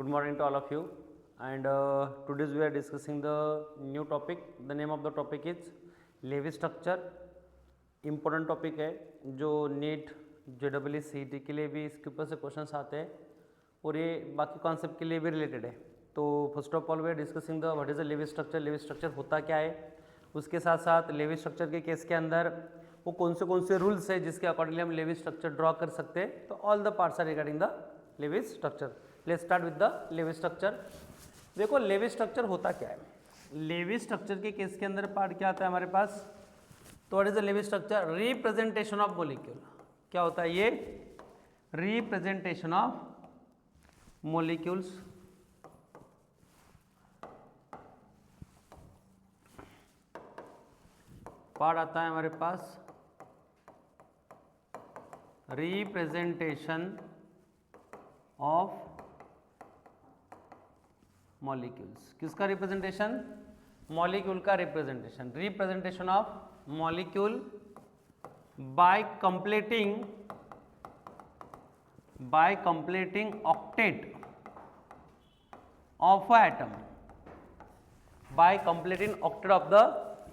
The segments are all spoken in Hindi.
Good morning to all of you, and today we are discussing the new topic. The name of the topic is Levy structure. Important topic है जो नीट JEE CET के लिए भी इसके ऊपर से क्वेश्चंस आते हैं और ये बाकी कॉन्सेप्ट के लिए भी रिलेटेड है. तो first of all we are discussing the what is the Lewis structure. Lewis structure होता क्या है, उसके साथ साथ लेवी स्ट्रक्चर के केस के अंदर वो कौन से रूल्स है जिसके अकॉर्डिंगली हम लेवी स्ट्रक्चर ड्रॉ कर सकते हैं. तो all the parts are regarding the Lewis structure. Let's start with the Lewis structure. देखो लेवी स्ट्रक्चर होता क्या है. लेवी स्ट्रक्चर के केस के अंदर पार्ट क्या आता है हमारे पास. तो what is the Lewis structure. Representation of molecule. क्या होता है ये, रिप्रेजेंटेशन ऑफ मॉलिक्यूल्स. पार्ट आता है हमारे पास रिप्रेजेंटेशन ऑफ मॉलिक्यूल्स. किसका रिप्रेजेंटेशन, मॉलिक्यूल का representation. Representation of molecule by completing octet of atom. Bye completing octet of the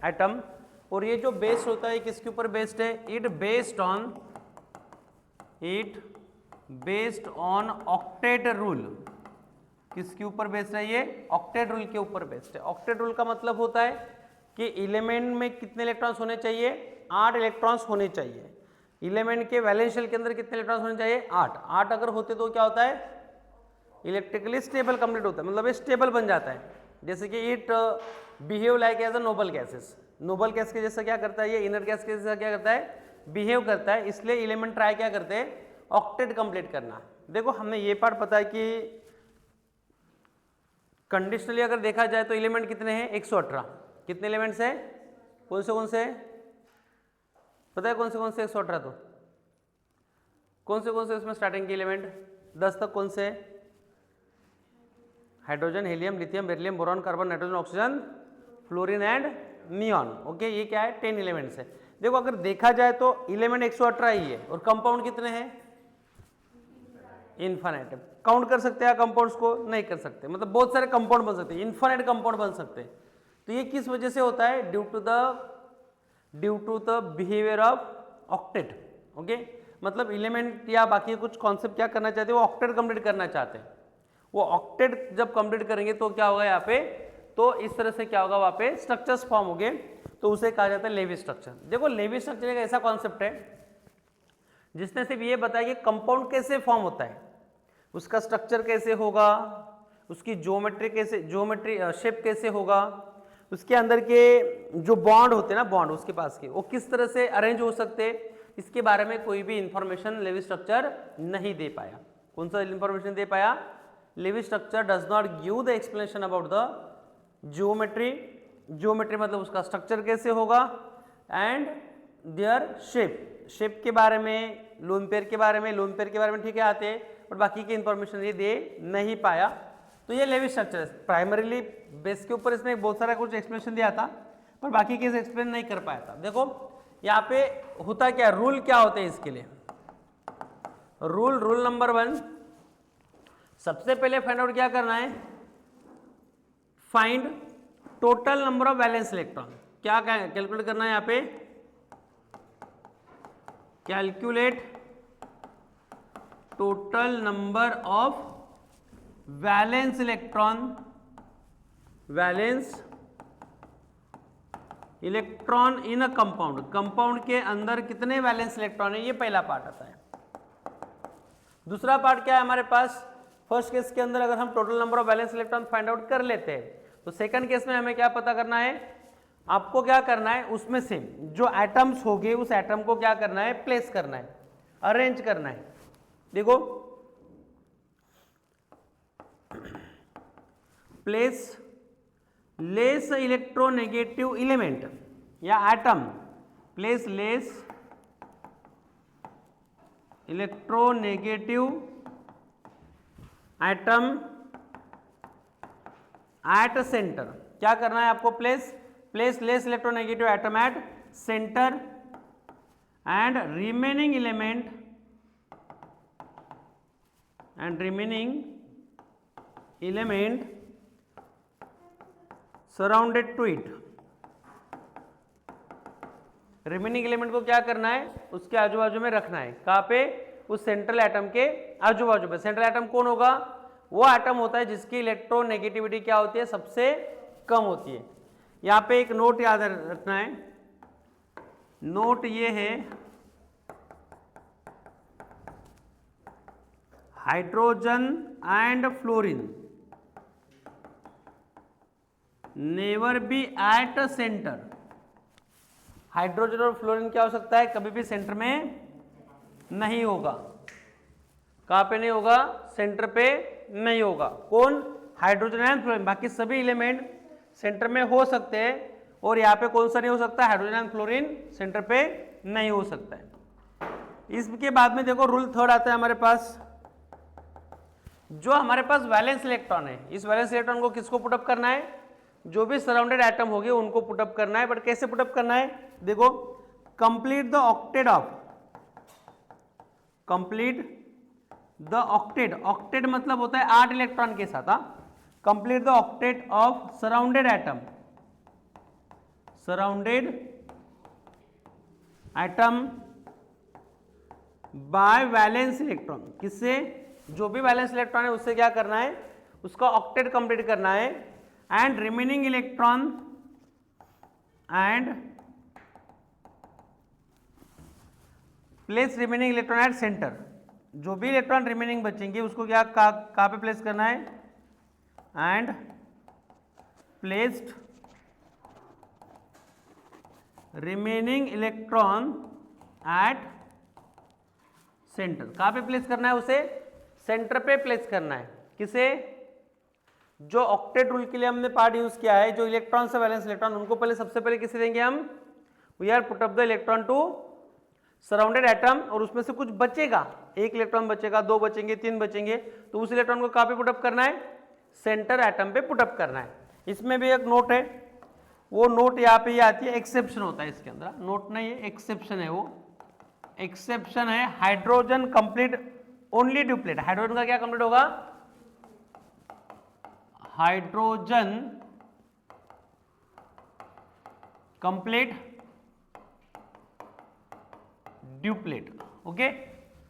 atom. और ये जो बेस्ड होता है किसके ऊपर बेस्ड है, it based on octet rule. किसके ऊपर बेस्ड है ये, ऑक्टेट रूल के ऊपर बेस्ड है. ऑक्टेट रूल का मतलब होता है कि एलिमेंट में कितने इलेक्ट्रॉन्स होने चाहिए, 8 इलेक्ट्रॉन्स होने चाहिए. एलिमेंट के वैलेंस शेल के अंदर कितने इलेक्ट्रॉन्स होने चाहिए, 8 अगर होते तो क्या होता है, इलेक्ट्रिकली स्टेबल कंप्लीट होता है, मतलब ये स्टेबल बन जाता है. जैसे कि it behave like as a noble gases. Noble gas के जैसा क्या करता है ये, इनर गैस के जैसा क्या करता है, बिहेव करता है. इसलिए एलिमेंट ट्राई क्या करते हैं, ऑक्टेट कंप्लीट करना. देखो हमने ये पार्ट पता है कि कंडीशनली अगर देखा जाए तो एलिमेंट कितने हैं, 118. कितने एलिमेंट्स है, कौन से पता है, कौन से 118. तो कौन से उसमें स्टार्टिंग के एलिमेंट 10 तक कौन से, hydrogen, helium, lithium, beryllium, boron, carbon, nitrogen, oxygen, fluorine and neon. Okay, ये क्या है, 10 एलिमेंट्स है. देखो अगर देखा जाए तो एलिमेंट 118 ही है और कंपाउंड कितने हैं, इनफाइनाइट. काउंट कर सकते हैं कंपाउंड्स को, नहीं कर सकते. मतलब बहुत सारे कंपाउंड बन सकते हैं, इनफाइनाइट कंपाउंड बन सकते हैं. तो ये किस वजह से होता है, due to the behaviour of octet. Okay, मतलब एलिमेंट या बाकी कुछ कॉन्सेप्ट क्या करना चाहते हैं, वो ऑक्टेट कंप्लीट करना चाहते हैं. वो ऑक्टेट जब कंप्लीट करेंगे तो क्या होगा यहाँ पे, तो इस तरह से क्या होगा वहां पे स्ट्रक्चर्स फॉर्म हो गए. तो उसे कहा जाता है लेवी स्ट्रक्चर. देखो लेवी स्ट्रक्चर एक ऐसा कॉन्सेप्ट है जिसने सिर्फ ये बताया कि कंपाउंड कैसे फॉर्म होता है, उसका स्ट्रक्चर कैसे होगा, उसकी ज्योमेट्री शेप कैसे होगा, उसके अंदर के जो बॉन्ड होते हैं ना, बॉन्ड उसके पास के वो किस तरह से अरेंज हो सकते हैं, इसके बारे में कोई भी इंफॉर्मेशन लेवी स्ट्रक्चर नहीं दे पाया. कौन सा इंफॉर्मेशन दे पाया, Lewis structure does not give the explanation about the geometry. Geometry मतलब उसका स्ट्रक्चर कैसे होगा, एंड देयर शेप के बारे में, लोन पेयर के बारे में ठीक है आते हैं, और बाकी की इंफॉर्मेशन ये दे नहीं पाया. तो ये लेवी स्ट्रक्चर है. प्राइमरीली बेस के ऊपर इसने बहुत सारा कुछ एक्सप्लेनेशन दिया था, पर बाकी केस एक्सप्लेन नहीं कर पाया था. देखो यहाँ पे होता क्या, रूल क्या होते हैं इसके लिए. रूल नंबर 1, सबसे पहले फाइंड आउट क्या करना है, find total number of valence electron. क्या कैलकुलेट करना है यहाँ पे, calculate total number of valence electron in a compound. Compound के अंदर कितने वैलेंस इलेक्ट्रॉन है, ये पहला पार्ट आता है. दूसरा पार्ट क्या है हमारे पास, फर्स्ट केस के अंदर अगर हम total number of valence electron find out कर लेते हैं, तो सेकंड केस में हमें क्या पता करना है, आपको क्या करना है, उसमें से जो एटम्स हो गए उस एटम को क्या करना है, प्लेस करना है, अरेंज करना है. देखो प्लेस लेस इलेक्ट्रोनेगेटिव एलिमेंट या atom, place less electronegative atom at centre. क्या करना है आपको, place less electronegative atom at centre and remaining element element surrounded to it, remaining element को क्या करना है, उसके आजू बाजू में रखना है। कहाँ पे, उस सेंट्रल एटम के आजू बाजू में। सेंट्रल एटम कौन होगा, वो एटम होता है जिसकी इलेक्ट्रोनेगेटिविटी क्या होती है, सबसे कम होती है। यहाँ पे एक नोट याद रखना है, नोट ये है hydrogen and fluorine never be at centre. Hydrogen और फ्लोरीन क्या हो सकता है, कभी भी सेंटर में नहीं होगा। कहाँ पे नहीं होगा, सेंटर पे नहीं होगा। कौन, हाइड्रोजन एंड फ्लोरीन। बाकी सभी एलिमेंट सेंटर में हो सकते हैं, और यहाँ पे कौन सा नहीं हो सकता, हाइड्रोजन एंड फ्लोरीन सेंटर पे नहीं हो सकता है। इसके बाद में देखो रूल थर्ड आता है हमारे पास, जो हमारे पास वैलेंस इलेक्ट्रॉन है, इस वैलेंस इलेक्ट्रॉन को किसको पुटअप करना है, जो भी सराउंडेड एटम होगी उनको पुटअप करना है। बट कैसे पुटअप करना है, देखो, complete the octet of, complete the octet, octet मतलब होता है 8 इलेक्ट्रॉन के साथ। Complete the octet of surrounded atom, surrounded atom by valence electron. किससे, जो भी वैलेंस इलेक्ट्रॉन है उससे क्या करना है, उसका ऑक्टेट कंप्लीट करना है। And remaining electron and place remaining electron at centre, जो भी इलेक्ट्रॉन रिमेनिंग बचेंगे उसको क्या कहाँ पे प्लेस करना है, and placed remaining electron at centre. कहाँ पे प्लेस करना है उसे, सेंटर पे प्लेस करना है। किसे, जो ऑक्टेट रूल के लिए हमने पार्ट यूज किया है, जो इलेक्ट्रॉन से वैलेंस इलेक्ट्रॉन, उनको पहले सबसे पहले किसे देंगे हम, we are put up the electron to surrounded atom, और उसमें से कुछ बचेगा, 1 इलेक्ट्रॉन बचेगा, 2 बचेंगे, 3 बचेंगे, तो उस इलेक्ट्रॉन को कहाँ पे पुटअप करना है, सेंटर एटम पे पुटअप करना है। इसमें भी एक नोट है, वो नोट यहाँ पे आती है, एक्सेप्शन होता है इसके अंदर, नोट नहीं है, एक्सेप्शन है, वो एक्सेप्शन है। Hydrogen complete only duplet, hydrogen का क्या कंप्लीट होगा, hydrogen complete duplet. Okay,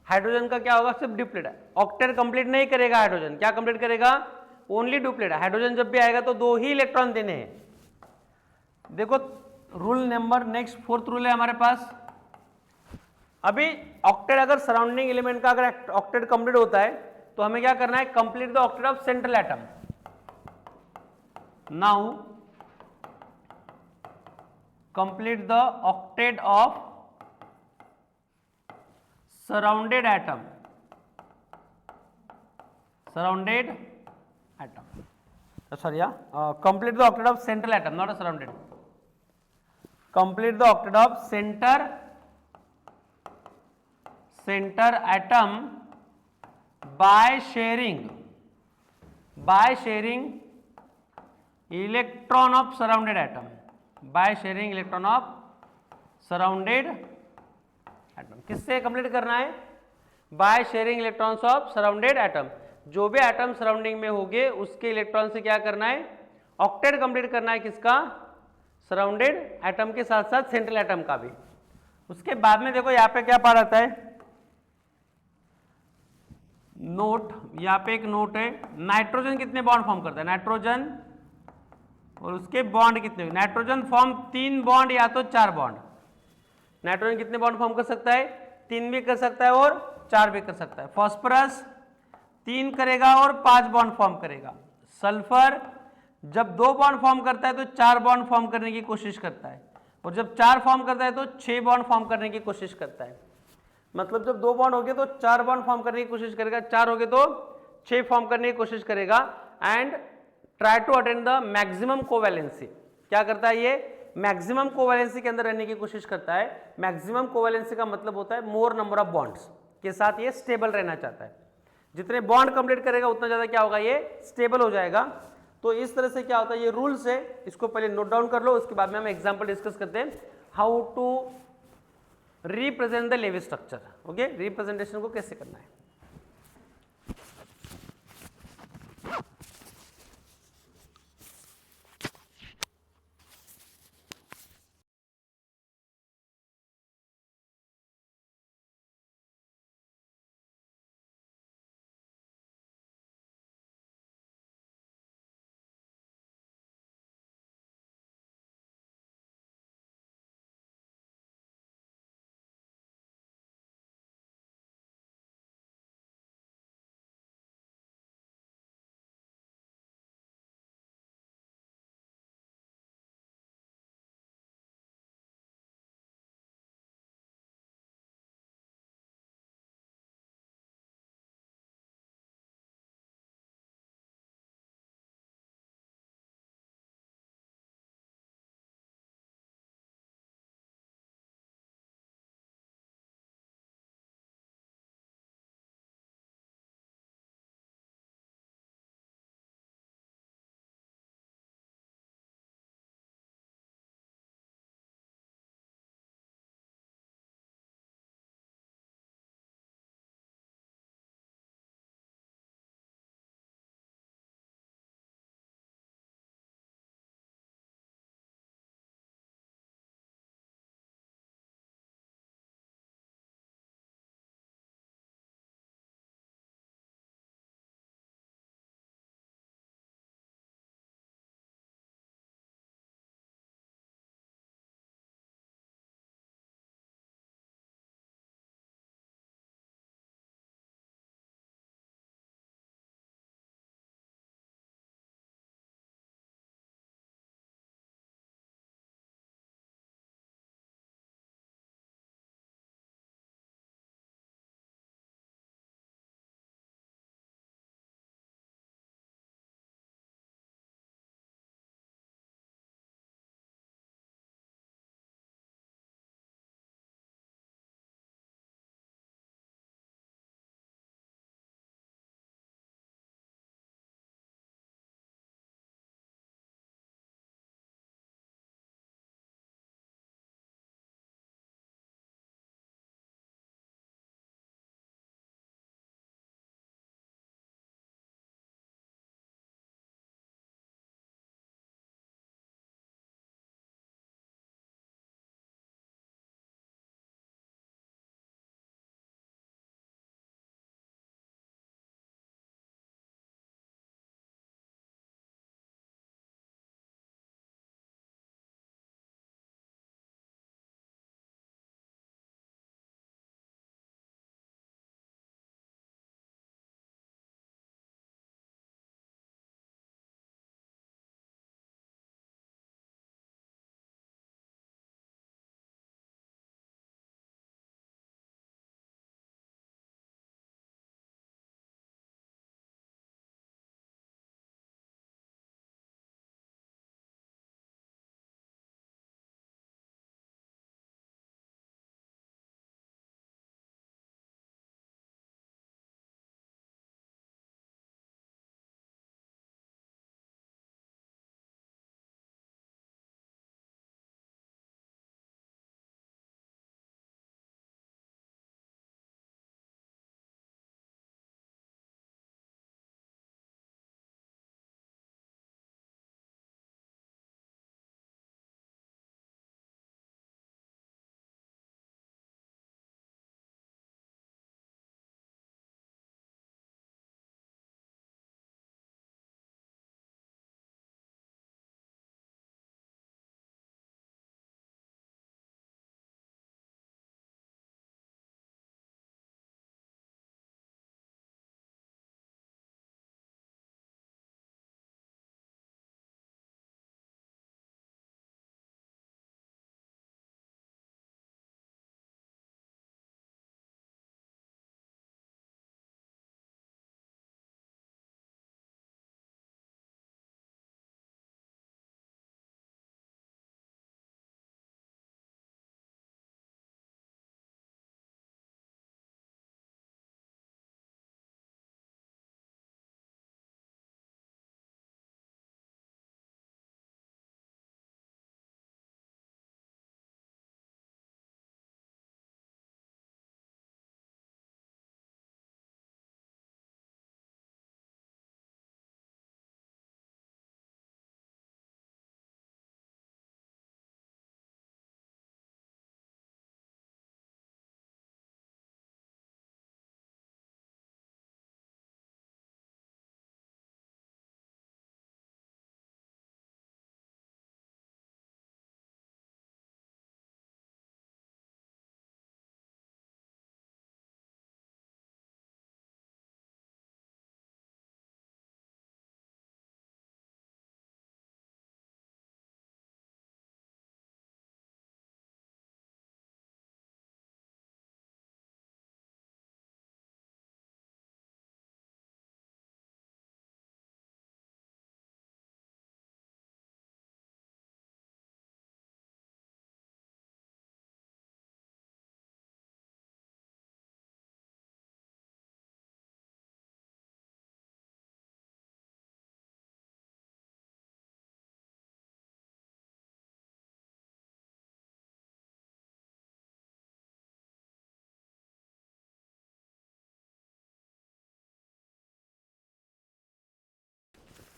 hydrogen का क्या होगा, सिर्फ ड्यूप्लेट है। ऑक्टेट कंप्लीट नहीं करेगा हाइड्रोजन, क्या कंप्लीट करेगा, ओनली ड्यूप्लेट। हाइड्रोजन जब भी आएगा तो 2 ही इलेक्ट्रॉन देने हैं। देखो rule number next 4th rule है हमारे पास। अभी ऑक्टेट अगर सराउंडिंग एलिमेंट का अगर ऑक्टेट कंप्लीट होता है तो हमें क्या करना है, complete the octet of central atom. Now complete the octet of surrounded atom, surrounded atom, sorry, complete the octet of central atom, not a surrounded, complete the octet of center atom by sharing electron of surrounded atom, by sharing electron of surrounded atom. किससे कंप्लीट करना है, by sharing electrons of surrounded atom. जो भी एटम सराउंडिंग में होंगे उसके इलेक्ट्रॉन से क्या करना है, ऑक्टेट कंप्लीट करना है। किसका, सराउंडेड एटम के साथ साथ सेंट्रल एटम का भी। उसके बाद में देखो यहाँ पे क्या पार्ट आता है, नोट, यहाँ पे एक नोट है, नाइट्रोजन कितने बॉन्ड फॉर्म करता है, नाइट्रोजन और उसके बॉन्ड कितने, नाइट्रोजन फॉर्म 3 बॉन्ड या तो 4 बॉन्ड। नाइट्रोजन कितने बॉन्ड फॉर्म कर सकता है, 3 भी कर सकता है और 4 भी कर सकता है। फास्फोरस 3 करेगा और 5 बॉन्ड फॉर्म करेगा। सल्फर जब 2 बॉन्ड फॉर्म करता है तो 4 बॉन्ड फॉर्म करने की कोशिश करता है, और जब 4 फॉर्म करता है तो 6 बॉन्ड फॉर्म करने की कोशिश करता है। मतलब जब 2 बॉन्ड हो गए तो 4 बॉन्ड फॉर्म करने की कोशिश करेगा, 4 हो गए तो 6 फॉर्म करने की कोशिश करेगा। And try to attain the maximum covalency. क्या करता है ये, मैक्सिमम कोवैलेंसी के अंदर रहने की कोशिश करता है। मैक्सिमम कोवैलेंसी का मतलब होता है मोर नंबर ऑफ बॉन्ड्स के साथ ये स्टेबल रहना चाहता है। जितने बॉन्ड कंप्लीट करेगा उतना ज्यादा क्या होगा, ये स्टेबल हो जाएगा। तो इस तरह से क्या होता है, ये रूल्स है, इसको पहले नोट डाउन कर लो, उसके बाद में हम एग्जांपल डिस्कस करते हैं how to represent the Lewis structure. Okay, representation को कैसे करना है।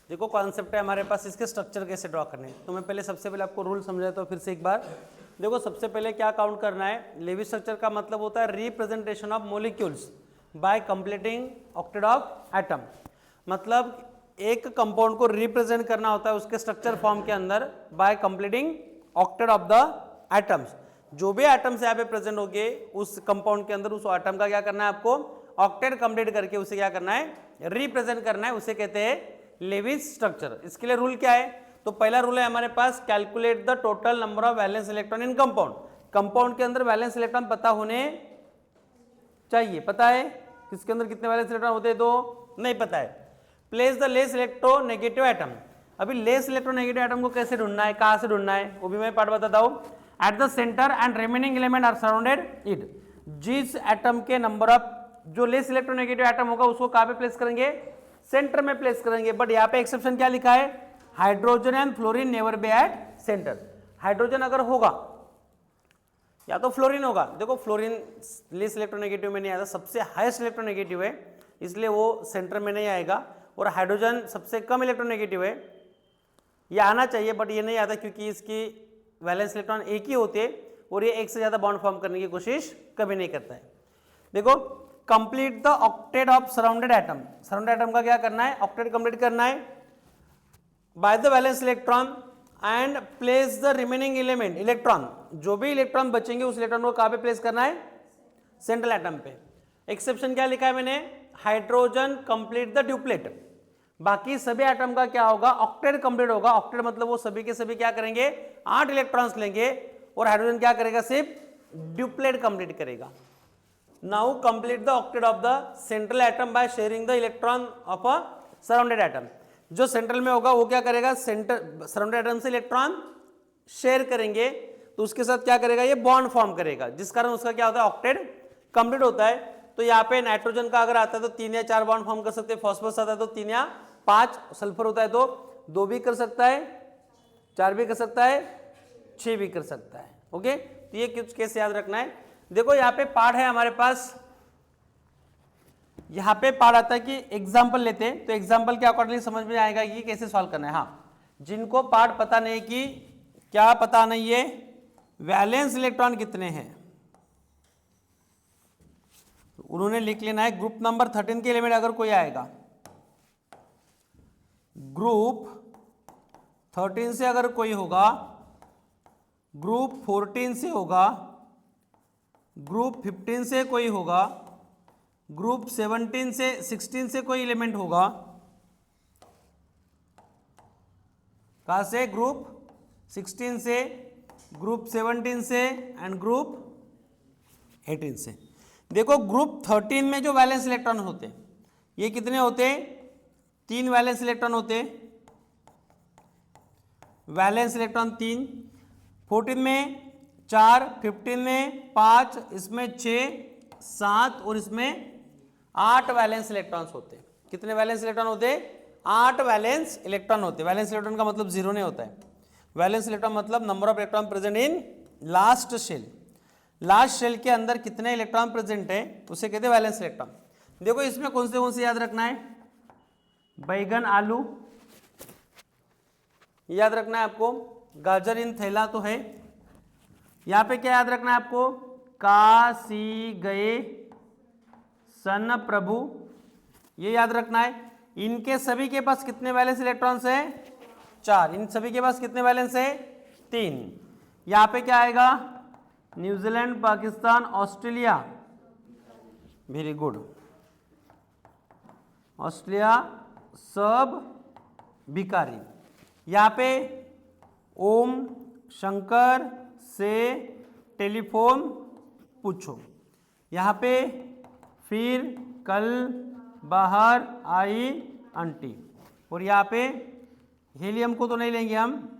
देखो कॉन्सेप्ट है हमारे पास, इसके स्ट्रक्चर कैसे ड्रॉ करने हैं। तो मैं पहले सबसे पहले आपको रूल समझाता हूँ फिर से एक बार। देखो सबसे पहले क्या काउंट करना है, लेवी स्ट्रक्चर का मतलब होता है representation of molecules bye completing octet of atom. मतलब एक कंपाउंड को रिप्रेजेंट करना होता है उसके स्ट्रक्चर फॉर्म के अंदर bye completing octet of the atoms. जो भी एटम्स यहाँ पे प्रेजेंट होंगे उस कंपाउंड के अंदर, उस एटम का क्या करना है आपको, ऑक्टेट कंप्लीट करके उसे क्या करना है, रिप्रेजेंट करना है, उसे कहते हैं लेविस स्ट्रक्चर। इसके लिए रूल क्या है, तो पहला रूल है हमारे पास, calculate the total number of valence electron in compound. Compound के अंदर वैलेंस इलेक्ट्रॉन पता होने चाहिए। पता है किसके अंदर कितने वैलेंस इलेक्ट्रॉन होते हैं, तो नहीं पता है। Place the less electronegative atom. अभी लेस इलेक्ट्रोनेगेटिव एटम को कैसे ढूंढना है, कहां से ढूंढना है, वो भी मैं पार्ट बताता हूं। At the centre and remaining element are surrounded it. जिस एटम के नंबर ऑफ, जो लेस इलेक्ट्रोनेगेटिव एटम होगा उसको कहां पे प्लेस करेंगे, सेंटर में प्लेस करेंगे। बट यहाँ पे एक्सेप्शन क्या लिखा है, hydrogen and fluorine never be at centre. Hydrogen अगर होगा या तो फ्लोरीन होगा, देखो फ्लोरीन लेस इलेक्ट्रोनेगेटिव में नहीं आता, सबसे हाईएस्ट इलेक्ट्रोनेगेटिव है इसलिए वो सेंटर में नहीं आएगा। और हाइड्रोजन सबसे कम इलेक्ट्रोनेगेटिव है, ये आना चाहिए बट ये नहीं आता क्योंकि इसकी वैलेंस इलेक्ट्रॉन एक ही होते हैं और ये एक से ज्यादा बॉन्ड फॉर्म करने की कोशिश कभी नहीं करता है। देखो complete the octet of surrounded atom. Surrounded atom का क्या करना है, ऑक्टेट कंप्लीट करना है by the valence electron and place the remaining element electron. जो भी इलेक्ट्रॉन बचेंगे उस इलेक्ट्रॉन को कहां पे प्लेस करना है, सेंट्रल एटम पे। एक्सेप्शन क्या लिखा है मैंने, हाइड्रोजन कंप्लीट द ड्यूप्लेट। बाकी सभी एटम का क्या होगा, ऑक्टेट कंप्लीट होगा। ऑक्टेट मतलब वो सभी के सभी क्या करेंगे, 8 इलेक्ट्रॉन्स लेंगे और हाइड्रोजन क्या करेगा, सिर्फ ड्यूप्लेट कंप्लीट करेगा। Now complete the octet of the central atom by sharing the electron of a surrounded atom. जो सेंट्रल में होगा वो क्या करेगा, सेंटर सराउंडेड एटम से इलेक्ट्रॉन शेयर करेंगे तो उसके साथ क्या करेगा, ये बॉन्ड फॉर्म करेगा, जिस कारण उसका क्या होता है, ऑक्टेट कंप्लीट होता है। तो यहाँ पे नाइट्रोजन का अगर आता है तो 3 या 4 बॉन्ड फॉर्म कर सकते हैं, फॉस्फोरस आता है तो 3 या 5, सल्फर होता है तो 2 भी कर सकता है, 4 भी कर सकता है, 6 भी कर सकता है। ओके, तो ये कुछ कैसे याद रखना है। देखो यहाँ पे पार्ट है हमारे पास, यहाँ पे पार्ट आता है कि एग्जाम्पल लेते हैं तो एग्जाम्पल के अकॉर्डिंगली समझ में आएगा कि कैसे सॉल्व करना है। हाँ, जिनको पार्ट पता नहीं कि क्या पता नहीं है, वैलेंस इलेक्ट्रॉन कितने हैं उन्होंने लिख लेना है। ग्रुप नंबर 13 के एलिमेंट अगर कोई आएगा, ग्रुप 13 से अगर कोई होगा, ग्रुप 14 से होगा, ग्रुप 15 से कोई होगा, ग्रुप 17 से 16 से कोई एलिमेंट होगा, कहां से, ग्रुप 16 से, ग्रुप 17 से एंड ग्रुप 18 से। देखो ग्रुप 13 में जो वैलेंस इलेक्ट्रॉन होते हैं ये कितने होते हैं, 3 वैलेंस इलेक्ट्रॉन होते हैं, वैलेंस इलेक्ट्रॉन 3। 14 में 4, 15 में 5, इसमें 6, 7 और इसमें 8 वैलेंस इलेक्ट्रॉन्स होते हैं। कितने वैलेंस इलेक्ट्रॉन होते हैं, 8 वैलेंस इलेक्ट्रॉन होते हैं। वैलेंस इलेक्ट्रॉन का मतलब जीरो नहीं होता है, वैलेंस इलेक्ट्रॉन मतलब number of electron present in last shell. Last shell के अंदर कितने इलेक्ट्रॉन प्रेजेंट है उसे कहते हैं वैलेंस इलेक्ट्रॉन। देखो इसमें कौन से याद रखना है, बैगन आलू याद रखना है आपको, गाजर इन थैला तो है। यहां पे क्या याद रखना है आपको, काशी गए सन प्रभु, ये याद रखना है। इनके सभी के पास कितने वैलेंस इलेक्ट्रॉन्स है, 4। इन सभी के पास कितने वैलेंस है, 3। यहां पे क्या आएगा, New Zealand, Pakistan, Australia, very good, Australia सब भिखारी। यहाँ पे ओम शंकर से टेलीफोन पूछो। यहाँ पे फिर कल बाहर आई आंटी। और यहाँ पे हीलियम को तो नहीं लेंगे हम,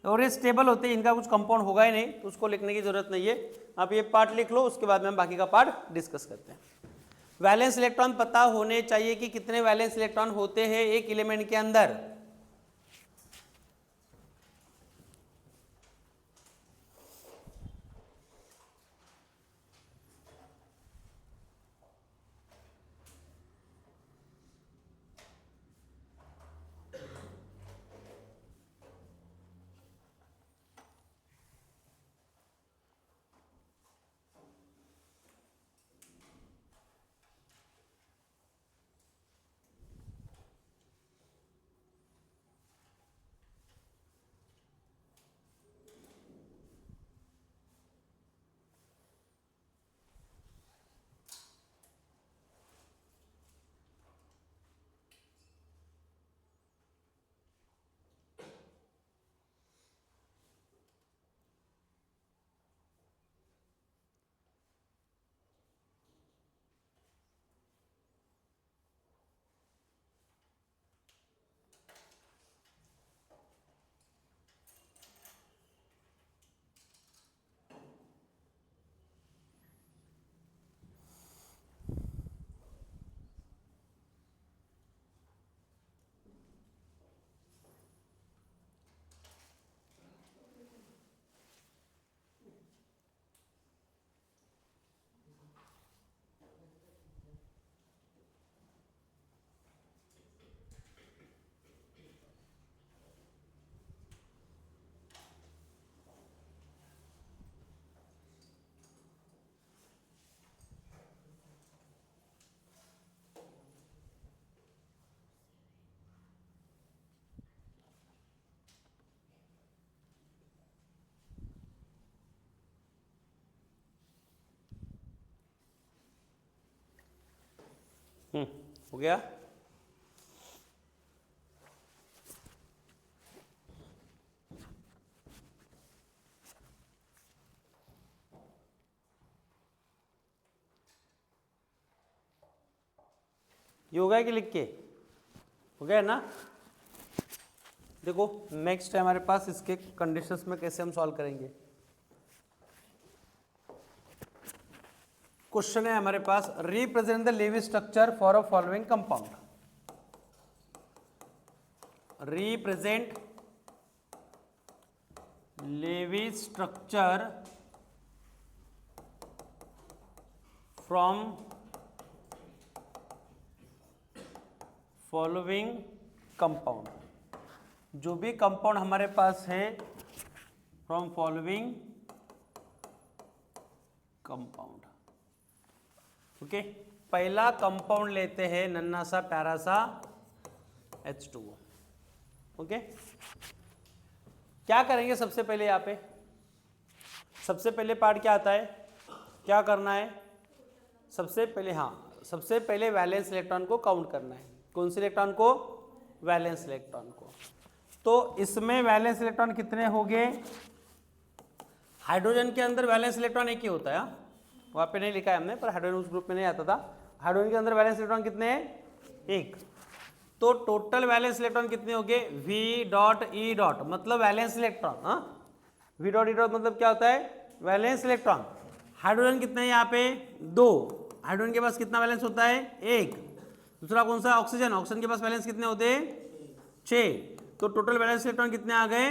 और ये स्टेबल होते हैं, इनका कुछ कंपाउंड होगा ही नहीं तो उसको लिखने की जरूरत नहीं है। आप ये पार्ट लिख लो, उसके बाद में हम बाकी का पार्ट डिस्कस करते हैं। वैलेंस इलेक्ट्रॉन पता होने चाहिए कि कितने वैलेंस इलेक्ट्रॉन होते हैं एक एलिमेंट के अंदर। हो गया। ये हो गया कि लिख के हो गया ना। देखो नेक्स्ट है हमारे पास, इसके कंडीशंस में कैसे हम सॉल्व करेंगे। क्वेश्चन है हमारे पास, represent the Lewis structure for a following compound. Represent Lewis structure from following compound. जो भी कंपाउंड हमारे पास है फ्रॉम फॉलोइंग कंपाउंड। ओके, पहला कंपाउंड लेते हैं नन्ना सा प्यारा सा H2O। ओके, क्या करेंगे सबसे पहले यहाँ पे, सबसे पहले पार्ट क्या आता है, क्या करना है सबसे पहले, हाँ सबसे पहले वैलेंस इलेक्ट्रॉन को काउंट करना है। कौन से इलेक्ट्रॉन को, वैलेंस इलेक्ट्रॉन को। तो इसमें वैलेंस इलेक्ट्रॉन कितने हो गए, हाइड्रोजन के अंदर वैलेंस इलेक्ट्रॉन एक ही होता है, वहां पे नहीं लिखा है हमने, पर हाइड्रोजन उस ग्रुप में नहीं आता था। हाइड्रोजन के अंदर वैलेंस इलेक्ट्रॉन कितने हैं, एक। तो टोटल वैलेंस इलेक्ट्रॉन कितने हो गए, वी डॉट ई डॉट मतलब वैलेंस इलेक्ट्रॉन। हाँ, वी डॉट ई डॉट मतलब क्या होता है, वैलेंस इलेक्ट्रॉन। हाइड्रोजन कितने हैं यहाँ पे, दो। हाइड्रोजन के पास कितना वैलेंस होता है, एक। दूसरा कौन सा, ऑक्सीजन। ऑक्सीजन के पास वैलेंस कितने होते हैं, 6। तो टोटल वैलेंस इलेक्ट्रॉन कितने आ गए,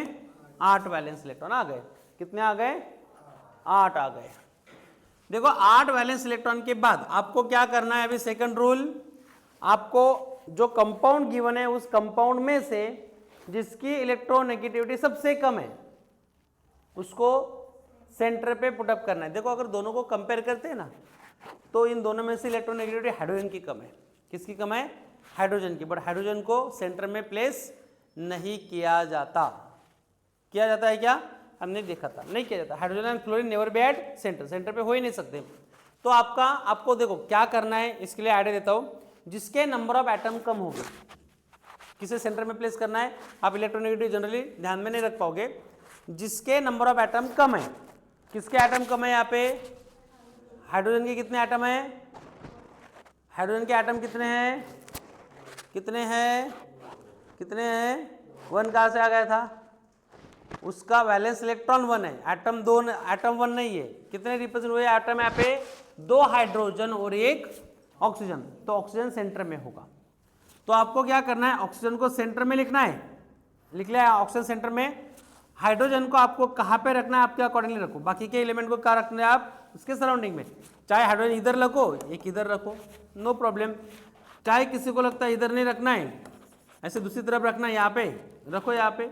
8 वैलेंस इलेक्ट्रॉन आ गए। कितने आ गए, 8 आ गए। देखो 8 वैलेंस इलेक्ट्रॉन के बाद आपको क्या करना है, अभी सेकंड रूल, आपको जो कंपाउंड गिवन है उस कंपाउंड में से जिसकी इलेक्ट्रोनेगेटिविटी सबसे कम है उसको सेंटर पे पुटअप करना है। देखो अगर दोनों को कंपेयर करते हैं ना, तो इन दोनों में से इलेक्ट्रोनेगेटिविटी हाइड्रोजन की कम है। किसकी कम है, हाइड्रोजन की। बट हाइड्रोजन को सेंटर में प्लेस नहीं किया जाता। किया जाता है क्या, हमने देखा था, नहीं किया जाता। Hydrogen and fluorine never be at centre, centre पे हो ही नहीं सकते। तो आपको देखो क्या करना है, इसके लिए आइडिया देता हूं। जिसके नंबर ऑफ एटम कम होंगे किसे सेंटर में प्लेस करना है। आप इलेक्ट्रोनेगेटिविटी जनरली ध्यान में नहीं रख पाओगे। जिसके नंबर ऑफ एटम कम है, किसके एटम कम है यहाँ पे, हाइड्रोजन के कितने एटम है, हाइड्रोजन के एटम कितने हैं, कितने हैं, कितने हैं, 1 कहाँ से आ गया था, उसका वैलेंस इलेक्ट्रॉन 1 है, एटम 2, एटम 1 नहीं है। कितने रिप्रेजेंट हुए एटम यहाँ पे, 2 हाइड्रोजन और 1 ऑक्सीजन। तो ऑक्सीजन सेंटर में होगा। तो आपको क्या करना है, ऑक्सीजन को सेंटर में लिखना है, लिख लिया ऑक्सीजन सेंटर में। हाइड्रोजन को आपको कहाँ पे रखना है, आपके अकॉर्डिंगली रखो। बाकी के एलिमेंट को क्या रखना है, आप उसके सराउंडिंग में। चाहे हाइड्रोजन इधर रखो, एक इधर रखो, नो प्रॉब्लम। चाहे किसी को लगता है इधर नहीं रखना है, ऐसे दूसरी तरफ रखना है, यहाँ पे रखो, यहाँ पे,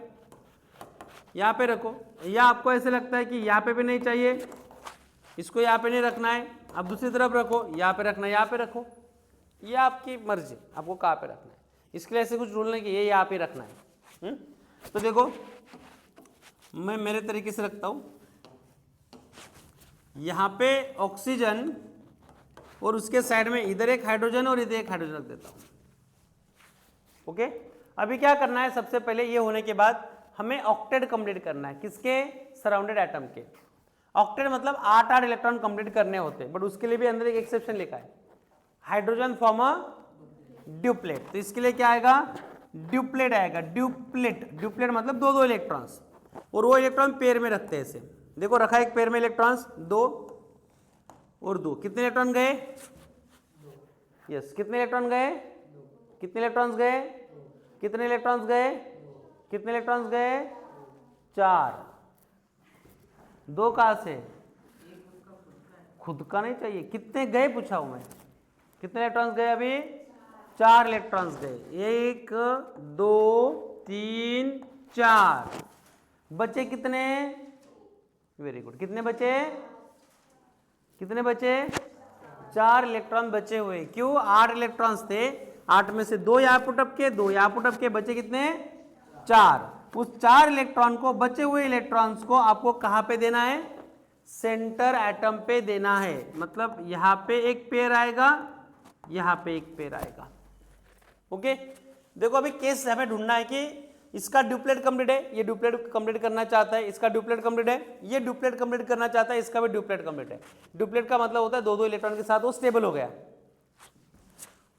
यहाँ पे रखो। या आपको ऐसे लगता है कि यहाँ पे भी नहीं चाहिए, इसको यहाँ पे नहीं रखना है, आप दूसरी तरफ रखो, यहाँ पे रखना है, यहाँ पे रखो। ये आपकी मर्जी, आपको कहाँ पे रखना है। इसके लिए ऐसे कुछ रूल नहीं कि ये यहाँ पे रखना है। तो देखो मैं मेरे तरीके से रखता हूँ, यहाँ पे ऑक्सीजन और उसके साइड में इधर एक हाइड्रोजन और इधर एक हाइड्रोजन रख देता हूँ। ओके, अभी क्या करना है, सबसे पहले ये होने के बाद हमें ऑक्टेट कंप्लीट करना है। किसके, सराउंडेड एटम के। ऑक्टेट मतलब 8 इलेक्ट्रॉन कंप्लीट करने होते हैं। बट उसके लिए भी अंदर एक एक्सेप्शन लिखा है, हाइड्रोजन फॉर्म अ ड्यूप्लेट। तो इसके लिए क्या आएगा, ड्यूप्लेट आएगा। ड्यूप्लेट, ड्यूप्लेट मतलब 2-2 इलेक्ट्रॉन्स, और वो इलेक्ट्रॉन पेयर में रखते हैं ऐसे। देखो रखा एक पेयर में इलेक्ट्रॉन्स, 2 और 2, कितने इलेक्ट्रॉन गए, यस, कितने इलेक्ट्रॉन गए, कितने इलेक्ट्रॉन्स गए, कितने इलेक्ट्रॉन्स गए, कितने इलेक्ट्रॉन्स गए, 4। 2 कहाँ से, खुद का नहीं चाहिए, कितने गए पूछा हूं मैं, कितने इलेक्ट्रॉन्स गए, अभी 4 इलेक्ट्रॉन्स गए। 1 2 3 4, बचे कितने, वेरी गुड, कितने बचे, कितने बचे, 4 इलेक्ट्रॉन बचे हुए। क्यों, 8 इलेक्ट्रॉन्स थे, 8 में से 2 यहाँ पुटअप के, 2 यहाँ पुटअप के, बचे कितने, 4। उस 4 इलेक्ट्रॉन को, बचे हुए इलेक्ट्रॉन्स को आपको कहाँ पे देना है, सेंटर एटम पे देना है। मतलब यहाँ पे एक पेयर आएगा यहाँ पे एक पेयर आएगा। ओके, देखो अभी केस हमें ढूंढना है कि इसका ड्यूप्लेट कंप्लीट है, ये ड्यूप्लेट कंप्लीट करना चाहता है, इसका ड्यूप्लेट कंप्लीट है, ये ड्यूप्लेट कंप्लीट करना चाहता है, इसका भी ड्यूप्लेट कंप्लीट है। ड्यूप्लेट का मतलब होता है दो दो इलेक्ट्रॉन के साथ वो स्टेबल हो गया।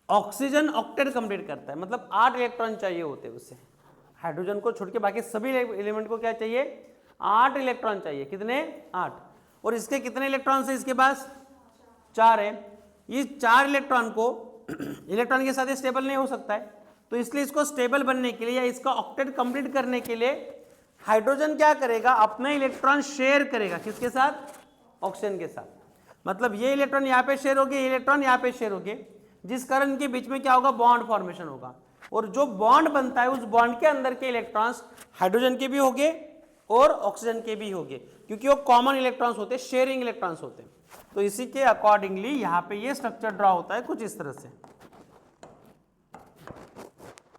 ऑक्सीजन ऑक्टेट कंप्लीट करता है, मतलब 8 इलेक्ट्रॉन चाहिए होते हैं उससे। हाइड्रोजन को छोड़ के बाकी सभी एलिमेंट को क्या चाहिए, 8 इलेक्ट्रॉन चाहिए। कितने, 8। और इसके कितने इलेक्ट्रॉन है इसके पास, 4 है। ये 4 इलेक्ट्रॉन को इलेक्ट्रॉन के साथ स्टेबल नहीं हो सकता है, तो इसलिए इसको स्टेबल बनने के लिए या इसका ऑक्टेट कंप्लीट करने के लिए हाइड्रोजन क्या करेगा, अपने इलेक्ट्रॉन शेयर करेगा। किसके साथ, ऑक्सीजन के साथ। मतलब ये इलेक्ट्रॉन यहाँ पे शेयर होगी, ये इलेक्ट्रॉन यहाँ पे शेयर होगी, जिस कारण इनके बीच में क्या होगा, बॉन्ड फॉर्मेशन होगा। और जो बॉन्ड बनता है उस बॉन्ड के अंदर के इलेक्ट्रॉन्स हाइड्रोजन के भी होंगे और ऑक्सीजन के भी होंगे, क्योंकि वो कॉमन इलेक्ट्रॉन्स होते हैं, शेयरिंग इलेक्ट्रॉन्स होते हैं। तो इसी के अकॉर्डिंगली यहाँ पे ये स्ट्रक्चर ड्रॉ होता है कुछ इस तरह से।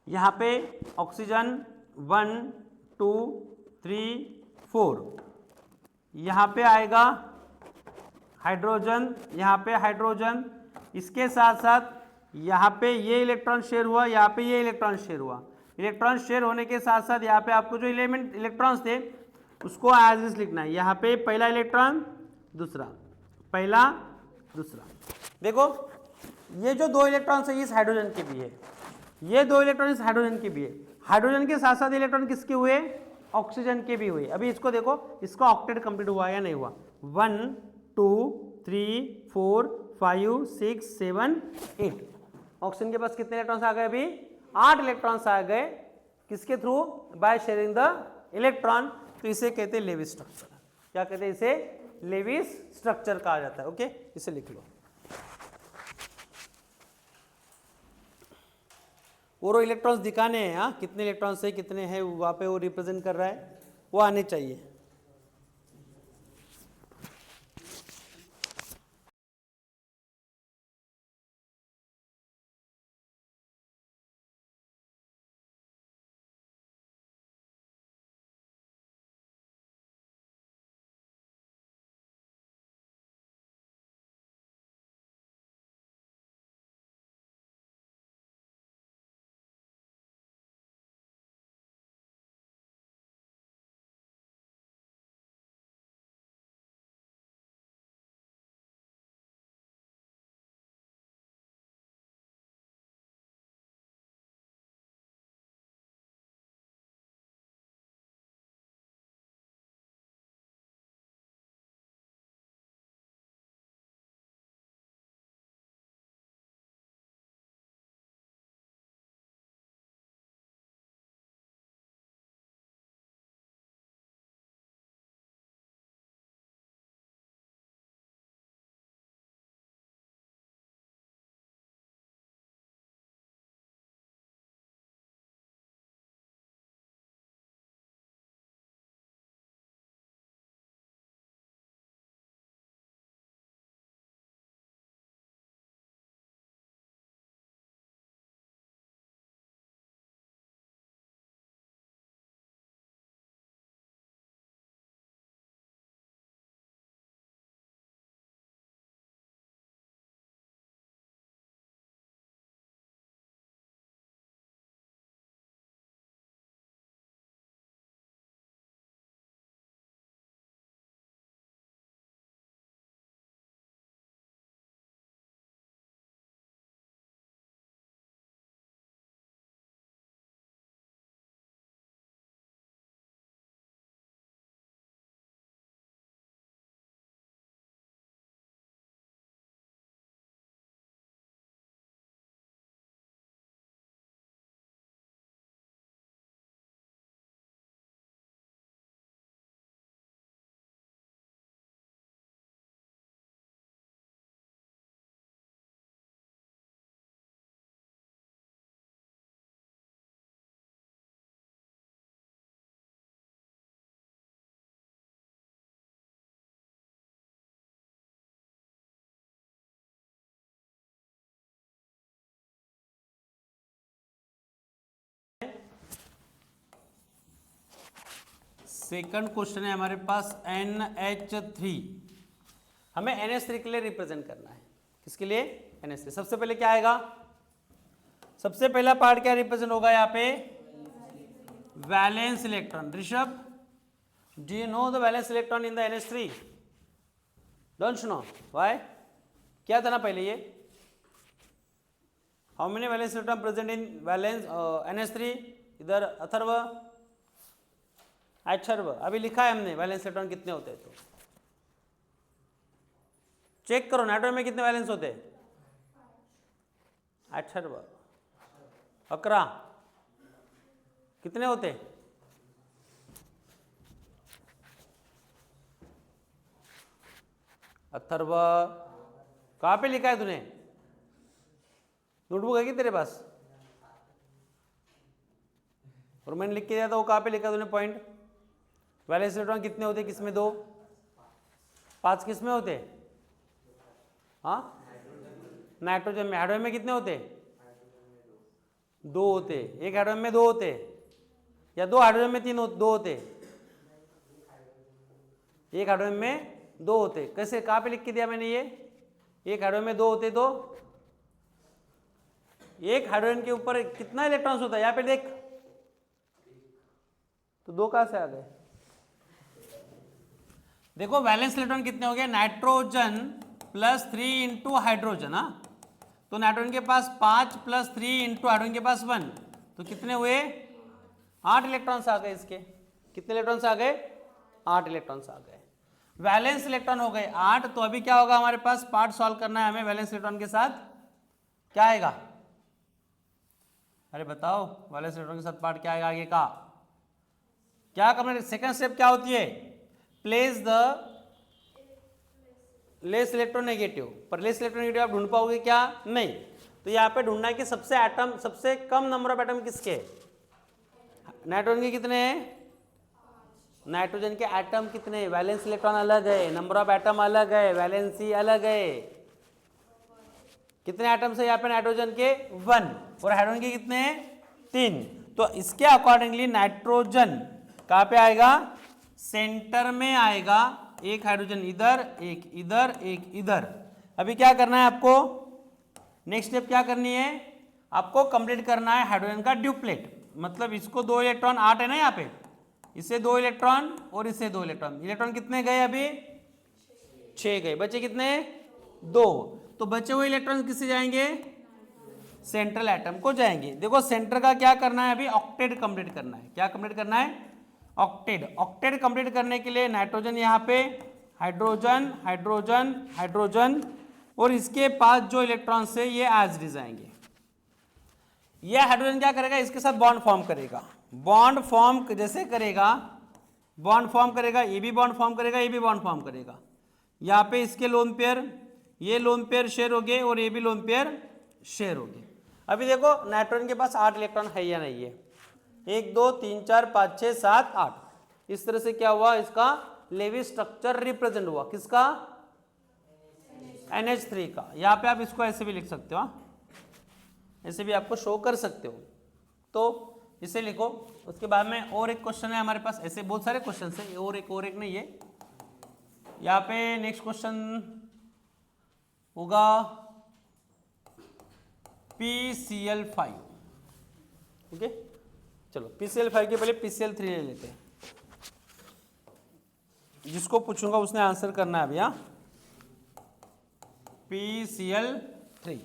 यहाँ पे ऑक्सीजन 1 2 3 4, यहाँ पे आएगा हाइड्रोजन, यहाँ पे हाइड्रोजन, इसके साथ साथ यहाँ पे ये इलेक्ट्रॉन शेयर हुआ, यहाँ पे ये इलेक्ट्रॉन शेयर हुआ। इलेक्ट्रॉन शेयर होने के साथ साथ यहाँ पे आपको जो एलिमेंट इलेक्ट्रॉन्स थे उसको एज इज लिखना है। यहाँ पे पहला इलेक्ट्रॉन, दूसरा, पहला, दूसरा। देखो ये जो 2 इलेक्ट्रॉन्स है इस हाइड्रोजन के भी है, ये 2 इलेक्ट्रॉन इस हाइड्रोजन के भी है। हाइड्रोजन के साथ साथ इलेक्ट्रॉन किसके हुए, ऑक्सीजन के भी हुए। अभी इसको देखो, इसका ऑक्टेट कंप्लीट हुआ या नहीं हुआ। 1 2 3 4 5 6 7 8। ऑक्सीजन के पास कितने इलेक्ट्रॉन्स आ गए, अभी 8 इलेक्ट्रॉन्स आ गए। किसके through, by sharing the electron. तो इसे कहते हैं लेविस स्ट्रक्चर। क्या कहते हैं इसे, लेविस स्ट्रक्चर कहा जाता है। ओके, इसे लिख लो। और इलेक्ट्रॉन्स दिखाने हैं, हाँ कितने इलेक्ट्रॉन्स है, कितने हैं वहां पे वो रिप्रेजेंट कर रहा है, वो आने चाहिए। सेकंड क्वेश्चन है हमारे पास NH3। हमें NH3 के लिए रिप्रेजेंट करना है। इसके लिए NH3। सबसे पहले क्या आएगा, सबसे पहला पार्ट क्या रिप्रेजेंट होगा यहाँ पे, valence electron. Rishabh, do you know the valence electron in the NH3? Don't know, why? क्या था ना पहले ये, how many valence electron present in valence NH3? इधर अथर्व, अथर्व, अभी लिखा है हमने वैलेंस इलेक्ट्रॉन कितने होते हैं, तो चेक करो नाइट्रोजन में कितने वैलेंस होते हैं। अथर्व, 11, कितने होते? अथर्व, कहाँ पे लिखा है तूने, नोटबुक है कि तेरे पास? और मैंने लिख के दिया था वो कहाँ पे लिखा तूने पॉइंट? वैलेंस इलेक्ट्रॉन कितने होते, किसमें 2, 5 किसमें होते? हाँ, नाइट्रोजन में। हाइड्रोजन में कितने होते? 2 होते। एक हाइड्रोजन में 2 होते, या 2 हाइड्रोजन में 2 होते? एक हाइड्रोजन में 2 होते। कैसे, कहाँ पे लिख के दिया मैंने ये? एक हाइड्रोजन में 2 होते, तो एक हाइड्रोजन के ऊपर कितना इलेक्ट्रॉन्स होता है, यहाँ पे देख, तो 2 कहाँ से आ गए? देखो वैलेंस इलेक्ट्रॉन कितने हो गए, नाइट्रोजन प्लस 3 इंटू हाइड्रोजन। हाँ, तो नाइट्रोजन के पास 5 प्लस 3 इंटू हाइड्रोजन के पास 1, तो कितने हुए? 8 इलेक्ट्रॉन्स आ गए इसके। कितने इलेक्ट्रॉन्स आ गए? 8 इलेक्ट्रॉन्स आ गए। वैलेंस इलेक्ट्रॉन हो गए 8, तो अभी क्या होगा हमारे पास, पार्ट सॉल्व करना है हमें वैलेंस इलेक्ट्रॉन के साथ। क्या आएगा, अरे बताओ, वैलेंस इलेक्ट्रॉन के साथ पार्ट क्या आएगा आगे का? क्या करना, सेकंड स्टेप क्या होती है, प्लेस द लेस इलेक्ट्रोनेगेटिव। पर लेस इलेक्ट्रोनेगेटिव आप ढूंढ पाओगे क्या? नहीं। तो यहाँ पे ढूंढना है कि सबसे एटम, सबसे कम नंबर ऑफ एटम किसके? नाइट्रोजन के कितने हैं? नाइट्रोजन के एटम कितने? वैलेंस इलेक्ट्रॉन अलग है, नंबर ऑफ एटम अलग है, वैलेंसी अलग है। कितने एटम्स है यहाँ पे नाइट्रोजन के? 1। और हाइड्रोजन के कितने हैं? 3। तो इसके अकॉर्डिंगली नाइट्रोजन कहाँ पे आएगा? सेंटर में आएगा। एक हाइड्रोजन इधर, एक इधर, एक इधर। अभी क्या करना है आपको, नेक्स्ट स्टेप क्या करनी है आपको, कंप्लीट करना है हाइड्रोजन का ड्यूप्लेट। मतलब इसको 2 इलेक्ट्रॉन, 8 है ना यहाँ पे, इसे 2 इलेक्ट्रॉन और इसे 2 इलेक्ट्रॉन। इलेक्ट्रॉन कितने गए अभी? 6 गए। बचे कितने? 2। तो बचे हुए इलेक्ट्रॉन किससे जाएंगे? सेंट्रल एटम को जाएंगे। देखो सेंटर का क्या करना है अभी, ऑक्टेट कंप्लीट करना है। क्या कंप्लीट करना है? ऑक्टेट। ऑक्टेट कंप्लीट करने के लिए नाइट्रोजन यहाँ पे, हाइड्रोजन, हाइड्रोजन, हाइड्रोजन, और इसके पास जो इलेक्ट्रॉन्स है ये एज इट आएंगे। ये हाइड्रोजन क्या करेगा, इसके साथ बॉन्ड फॉर्म करेगा। बॉन्ड फॉर्म जैसे करेगा, बॉन्ड फॉर्म करेगा, ये भी बॉन्ड फॉर्म करेगा, ये भी बॉन्ड फॉर्म करेगा। यहाँ पे इसके लोन पेयर, ये लोन पेयर शेयर हो गए, और ये भी लोन पेयर शेयर हो गए। अभी देखो नाइट्रोजन के पास 8 इलेक्ट्रॉन है या नहीं है? 1 2 3 4 5 6 7 8। इस तरह से क्या हुआ, इसका लेविस स्ट्रक्चर रिप्रेजेंट हुआ। किसका? NH3 का। यहाँ पे आप इसको ऐसे भी लिख सकते हो, ऐसे भी आपको शो कर सकते हो, तो इसे लिखो। उसके बाद में और एक क्वेश्चन है हमारे पास, ऐसे बहुत सारे क्वेश्चन है, और एक नहीं है। यहाँ पे नेक्स्ट क्वेश्चन होगा PCl5। ओके, चलो PCl5 के पहले PCl3 ले लेते हैं। जिसको पूछूंगा उसने आंसर करना है अभी। हाँ, PCl3।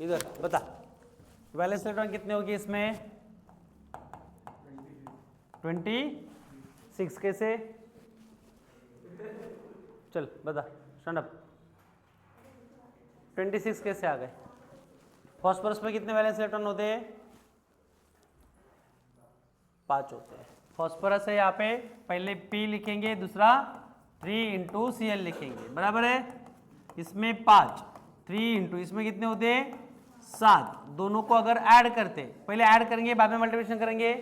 इधर बता, वैलेंस इलेक्ट्रॉन कितने होगी इसमें? 26। कैसे? चल बता, स्टैंड अप। 26 कैसे आ गए? फॉस्फोरस में कितने वैलेंस इलेक्ट्रॉन होते हैं? 5 होते हैं। फॉस्फोरस है यहाँ पे, पहले P लिखेंगे, दूसरा 3 इंटू Cl लिखेंगे, बराबर है। इसमें 5, 3 इंटू इसमें कितने होते हैं? 7। दोनों को अगर ऐड करते, पहले ऐड करेंगे बाद में मल्टीप्लिकेशन करेंगे।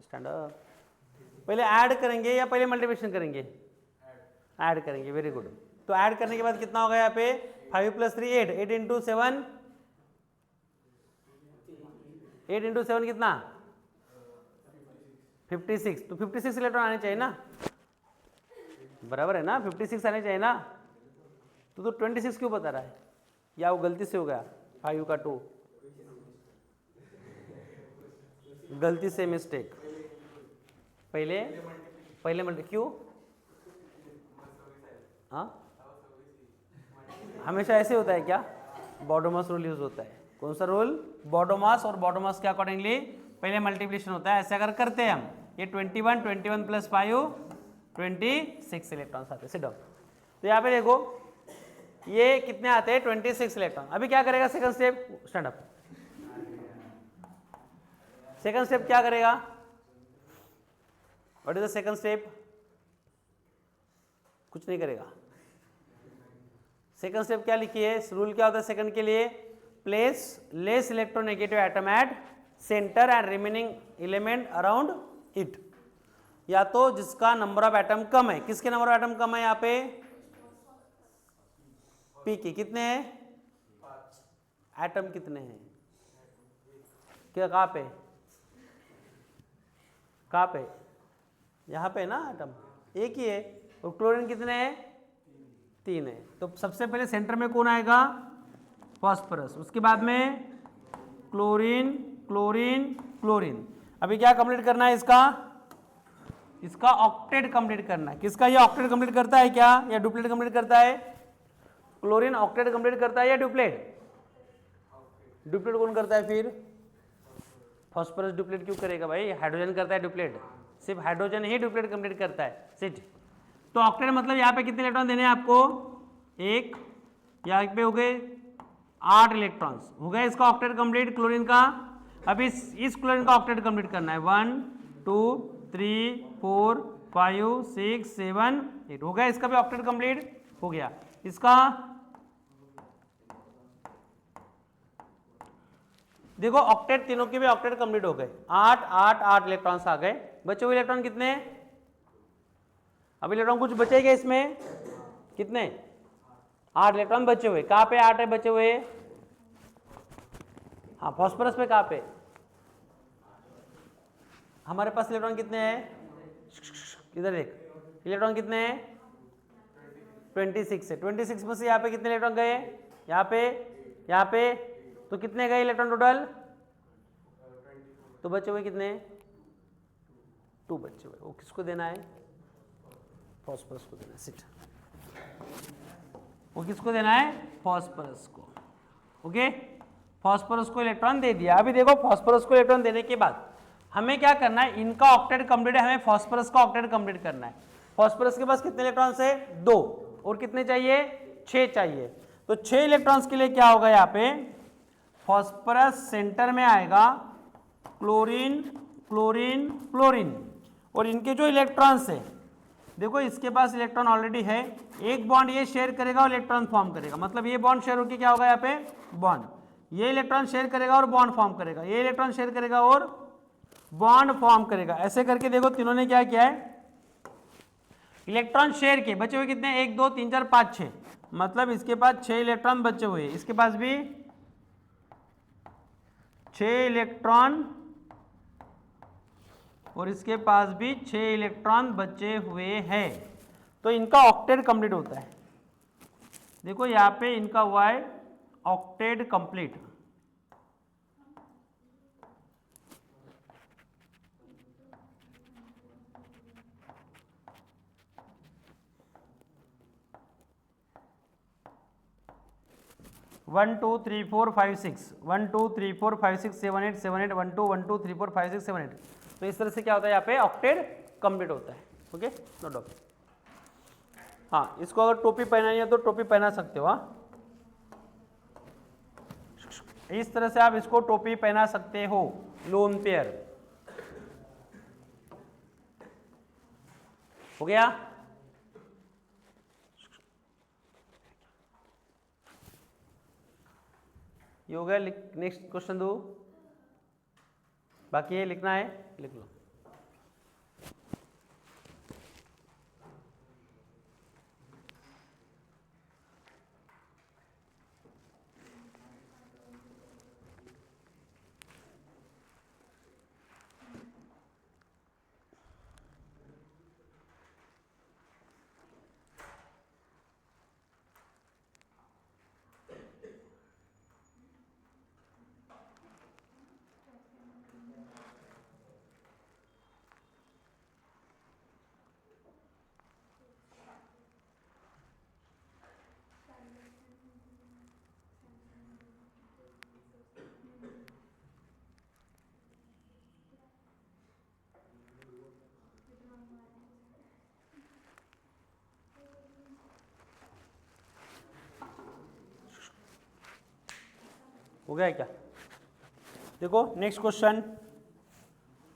Stand up. पहले ऐड करेंगे या पहले मल्टीप्लिकेशन करेंगे? ऐड करेंगे, वेरी गुड। तो ऐड करने के बाद कितना होगा यहाँ पे? 5 + 3 8, 8 इंटू 7, 8 इंटू 7 कितना? 56। तो 56 इलेक्ट्रॉन आने चाहिए ना, बराबर है ना? 56 आने चाहिए ना। तो 26 क्यों बता रहा है? या वो गलती से हो गया? 5 का 2, गलती से मिस्टेक। पहले मल्टी क्यों? हाँ, हमेशा ऐसे होता है क्या? बॉडोमास रूल यूज होता है। कौन सा रूल? बॉडोमास। और बॉडोमास के अकॉर्डिंगली पहले मल्टीप्लिकेशन होता है। ऐसे अगर करते हैं हम, ये 21 + 5 26 इलेक्ट्रॉन्स आते हैं। Sit down. तो यहाँ पे देखो ये कितने आते हैं? 26 इलेक्ट्रॉन। अभी क्या करेगा second step? Stand up. Second step क्या करेगा? What is the second step? कुछ नहीं करेगा। सेकंड स्टेप क्या लिखिए? रूल क्या होता है सेकंड के लिए? Place less electronegative atom at centre and remaining element around it. या तो जिसका नंबर ऑफ एटम कम है। किसके नंबर ऑफ एटम कम है यहाँ पे? पी के। कितने हैं? एटम कितने हैं? क्या कहाँ पे? कहाँ पे? यहाँ पे ना एटम एक ही है। और क्लोरीन कितने हैं? 3 है। तो सबसे पहले सेंटर में कौन आएगा? फॉस्फोरस। उसके बाद में क्लोरीन, क्लोरीन, क्लोरीन। अभी क्या कंप्लीट करना है इसका? इसका ऑक्टेट कंप्लीट करना है। किसका? ये ऑक्टेट कंप्लीट करता है क्या या डुप्लेट कंप्लीट करता है? क्लोरीन ऑक्टेट कंप्लीट करता है या डुप्लेट? डुप्लेट कौन करता है फिर? फॉस्फोरस डुप्लेट क्यों करेगा भाई? हाइड्रोजन करता है डुप्लेट। सिर्फ हाइड्रोजन ही डुप्लेट कंप्लीट करता है। सिट। तो ऑक्टेट मतलब यहाँ पे कितने इलेक्ट्रॉन देने हैं आपको? 1। यहाँ पे हो गए 8 इलेक्ट्रॉन्स। हो गया इसका ऑक्टेट कंप्लीट क्लोरीन का। अब इस क्लोरीन का ऑक्टेट कंप्लीट करना है। 1 2 3 4 5 6 7 8। हो गया इसका भी ऑक्टेट कंप्लीट हो गया। इसका देखो ऑक्टेट, तीनों के भी ऑक्टेट कंप्लीट हो गए। 8 8 8 इलेक्ट्रॉन्स आ गए। बचे हुए इलेक्ट्रॉन कितने? अब इलेक्ट्रॉन कुछ बचेगा इसमें? कितने? 8 इलेक्ट्रॉन बचे हुए। कहाँ पे 8 है बचे हुए? हाँ, फॉस्फोरस पे। कहाँ पे? हमारे पास इलेक्ट्रॉन कितने हैं? इधर देख, इलेक्ट्रॉन कितने हैं? 26 है। 26 में से यहाँ पे कितने इलेक्ट्रॉन गए? यहाँ पे, यहाँ पे। तो कितने गए इलेक्ट्रॉन टोटल? तो बचे हुए कितने? 2 बचे हुए। वो किसको देना है? फॉस्फोरस को देना है। सिट। वो किसको देना है? फॉस्फोरस को। ओके, फॉस्फोरस को इलेक्ट्रॉन दे दिया। अभी देखो फॉस्फोरस को इलेक्ट्रॉन देने के बाद हमें क्या करना है? इनका ऑक्टेट कंप्लीट है, हमें फॉस्फोरस का ऑक्टेट कंप्लीट करना है। फॉस्फोरस के पास कितने इलेक्ट्रॉन्स है? 2। और कितने चाहिए? 6 चाहिए। तो 6 इलेक्ट्रॉन्स के लिए क्या होगा? यहाँ पे फॉस्फोरस सेंटर में आएगा, क्लोरीन, क्लोरीन, क्लोरीन। और इनके जो इलेक्ट्रॉन्स है, देखो इसके पास इलेक्ट्रॉन ऑलरेडी है। एक बॉन्ड ये शेयर करेगा और इलेक्ट्रॉन फॉर्म करेगा। मतलब ये बॉन्ड शेयर होकर क्या होगा? यहाँ पे बॉन्ड। ये इलेक्ट्रॉन शेयर करेगा और बॉन्ड फॉर्म करेगा। ये इलेक्ट्रॉन शेयर करेगा और बॉन्ड फॉर्म करेगा। ऐसे करके देखो तीनों ने क्या किया है? इलेक्ट्रॉन शेयर के बचे हुए कितने? 1 2 3 4 5 6। मतलब इसके पास 6 इलेक्ट्रॉन बचे हुए। इसके पास भी 6 इलेक्ट्रॉन और इसके पास भी 6 इलेक्ट्रॉन बचे हुए हैं। तो इनका ऑक्टेट कंप्लीट होता है। देखो यहाँ पे इनका हुआ है ऑक्टेट कंप्लीट। 1 2 3 4 5 6 1 2 3 4 5 6 7 8 7 8 1 2 1 2 3 4 5 6 7 8। तो इस तरह से क्या होता है यहाँ पे ऑक्टेट कंप्लीट होता है। Okay, no doubt. हाँ, इसको अगर टोपी पहनानी है तो टोपी पहना सकते हो। हाँ, इस तरह से आप इसको टोपी पहना सकते हो, लोन पेयर। हो गया? ये हो गया। नेक्स्ट क्वेश्चन दो, बाकी ये लिखना है, लिख लो। हो गया क्या? देखो नेक्स्ट क्वेश्चन।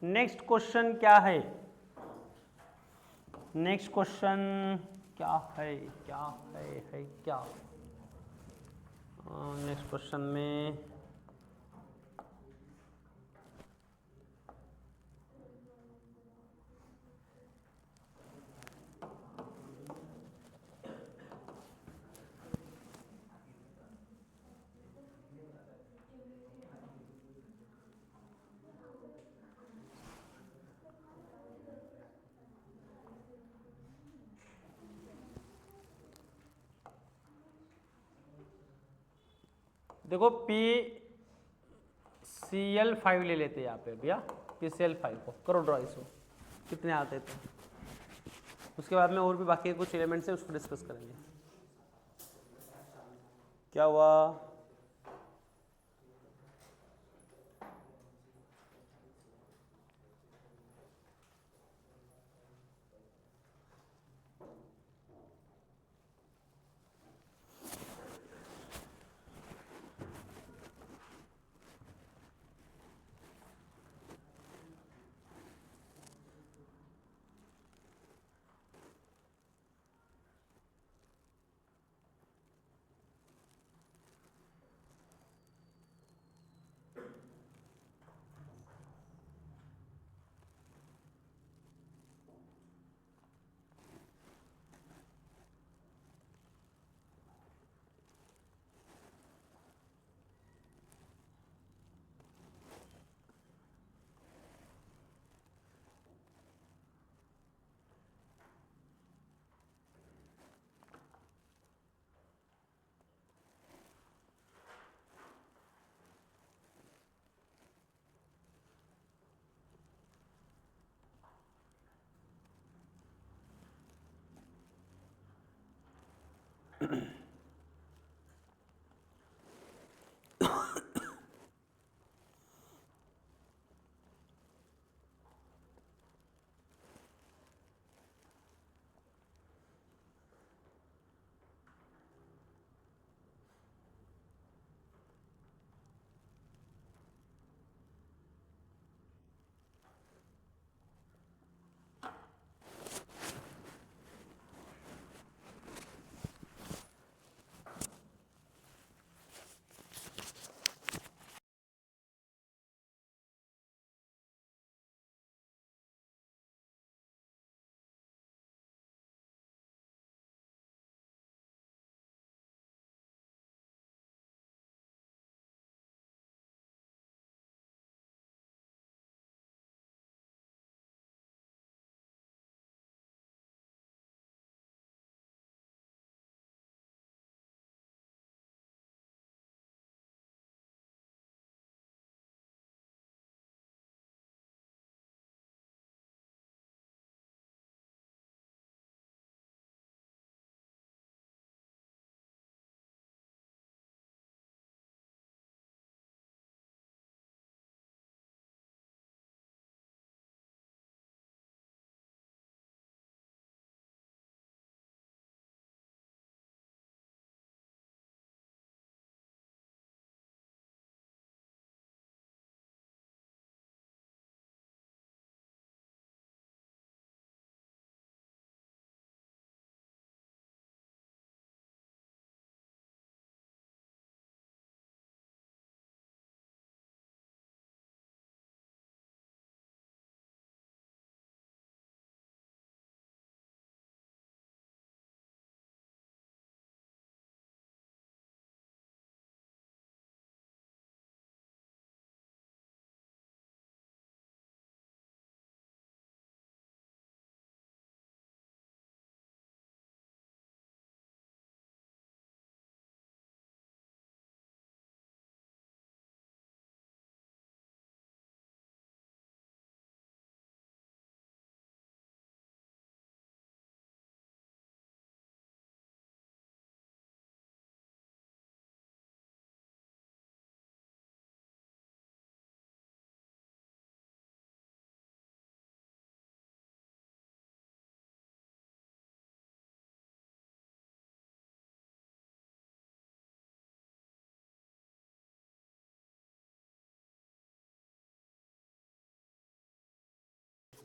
नेक्स्ट क्वेश्चन क्या है? नेक्स्ट क्वेश्चन क्या है? क्या है क्या? नेक्स्ट क्वेश्चन में देखो PCl5 ले लेते हैं यहाँ पे भैया। PCl5 को करो ड्रॉ, इसको कितने आते थे। उसके बाद में और भी बाकी कुछ एलिमेंट्स है, उसको डिस्कस करेंगे। क्या हुआ?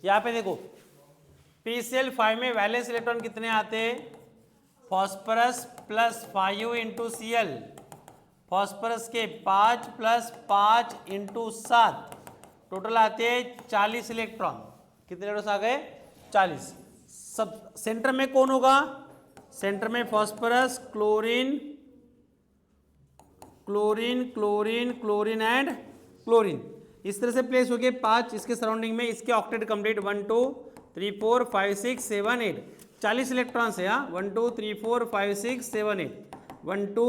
यहाँ पे देखो PCl5 में वैलेंस इलेक्ट्रॉन कितने आते हैं, phosphorus plus 5 into Cl, phosphorus के 5 प्लस 5 इंटू 7, टोटल आते हैं 40 इलेक्ट्रॉन। कितने इलेक्ट्रॉन आ गए, 40। सब सेंटर में कौन होगा, सेंटर में phosphorus, chlorine chlorine chlorine chlorine and chlorine, इस तरह से प्लेस हो गए 5 इसके सराउंडिंग में। इसके ऑक्टेट कंप्लीट 1 2 3 4 5 6 7 8, 40 इलेक्ट्रॉन्स है। 1 2 3 4 5 6 7 8, 1 2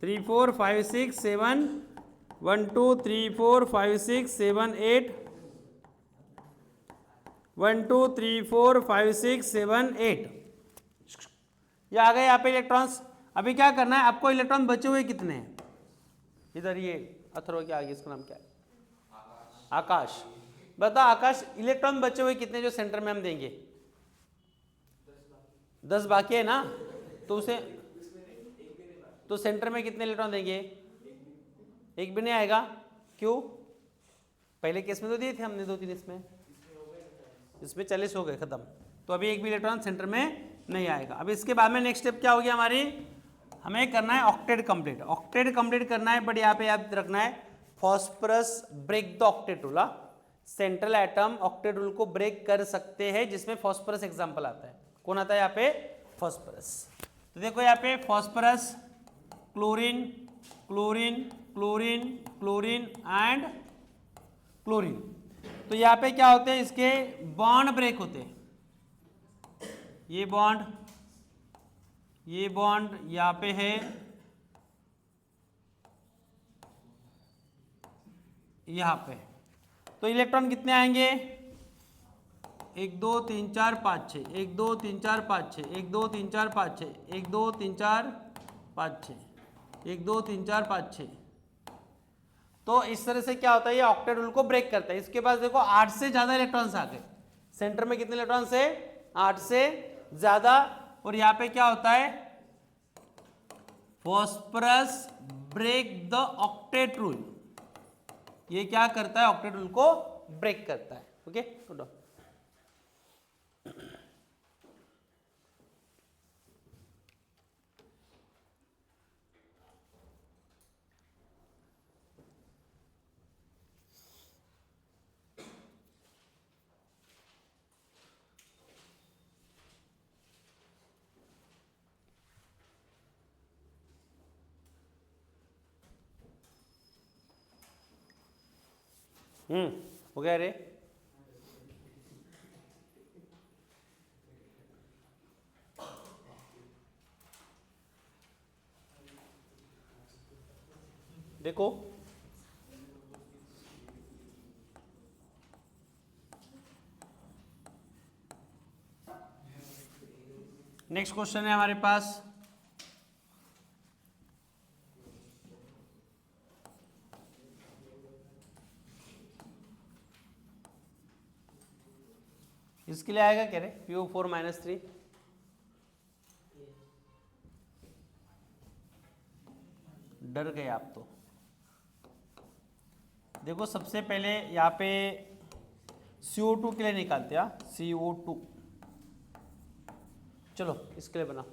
3 4 5 6 7, 1 2 3 4 5 6 7 8, 1 2 3 4 5 6 7 8, ये आ गए यहाँ पे इलेक्ट्रॉन्स। अभी क्या करना है आपको, इलेक्ट्रॉन बचे हुए कितने हैं, इधर ये अथर्व के आगे इसका नाम क्या है, आकाश, बता आकाश इलेक्ट्रॉन बचे हुए कितने जो सेंटर में हम देंगे, 10 बाकी है ना, तो उसे तो सेंटर में कितने इलेक्ट्रॉन देंगे, एक भी नहीं आएगा, क्यों, पहले केस में तो दिए थे हमने 2 3, इसमें 40 हो गए खत्म, तो अभी एक भी इलेक्ट्रॉन सेंटर में नहीं आएगा। अब इसके बाद में नेक्स्ट स्टेप क्या होगी हमारी, हमें करना है ऑक्टेट कंप्लीट, ऑक्टेट कंप्लीट करना है, बट यहाँ पे याद रखना है phosphorus break the octet rule, central atom octet rule को ब्रेक कर सकते हैं, जिसमें फॉस्फोरस एग्जांपल आता है, कौन आता है यहाँ पे, फॉस्फोरस। तो देखो यहाँ पे phosphorus, chlorine chlorine chlorine chlorine and chlorine, तो यहाँ पे क्या होते हैं, इसके बॉन्ड ब्रेक होते हैं, ये बॉन्ड यहाँ पे है, यहाँ पे, तो इलेक्ट्रॉन कितने आएंगे, 1 2 3 4 5 6, 1 2 3 4 5 6, 1 2 3 4 5 6, 1 2 3 4 5 6, 1 2 3 4 5 6, तो इस तरह से क्या होता है, ये ऑक्टेट रूल को ब्रेक करता है। इसके पास देखो 8 से ज्यादा इलेक्ट्रॉन्स आ गए, सेंटर में कितने इलेक्ट्रॉन्स है, 8 से ज्यादा, और यहाँ पे क्या होता है, phosphorus break the octet rule, ये क्या करता है, ऑक्टेट रूल को ब्रेक करता है। ओके, हो गया रे, देखो नेक्स्ट क्वेश्चन है हमारे पास, इसके लिए आएगा क्या रे, PO4 -3, डर गए आप तो। देखो सबसे पहले यहाँ पे CO2 के लिए निकालते हैं, CO2, चलो इसके लिए बना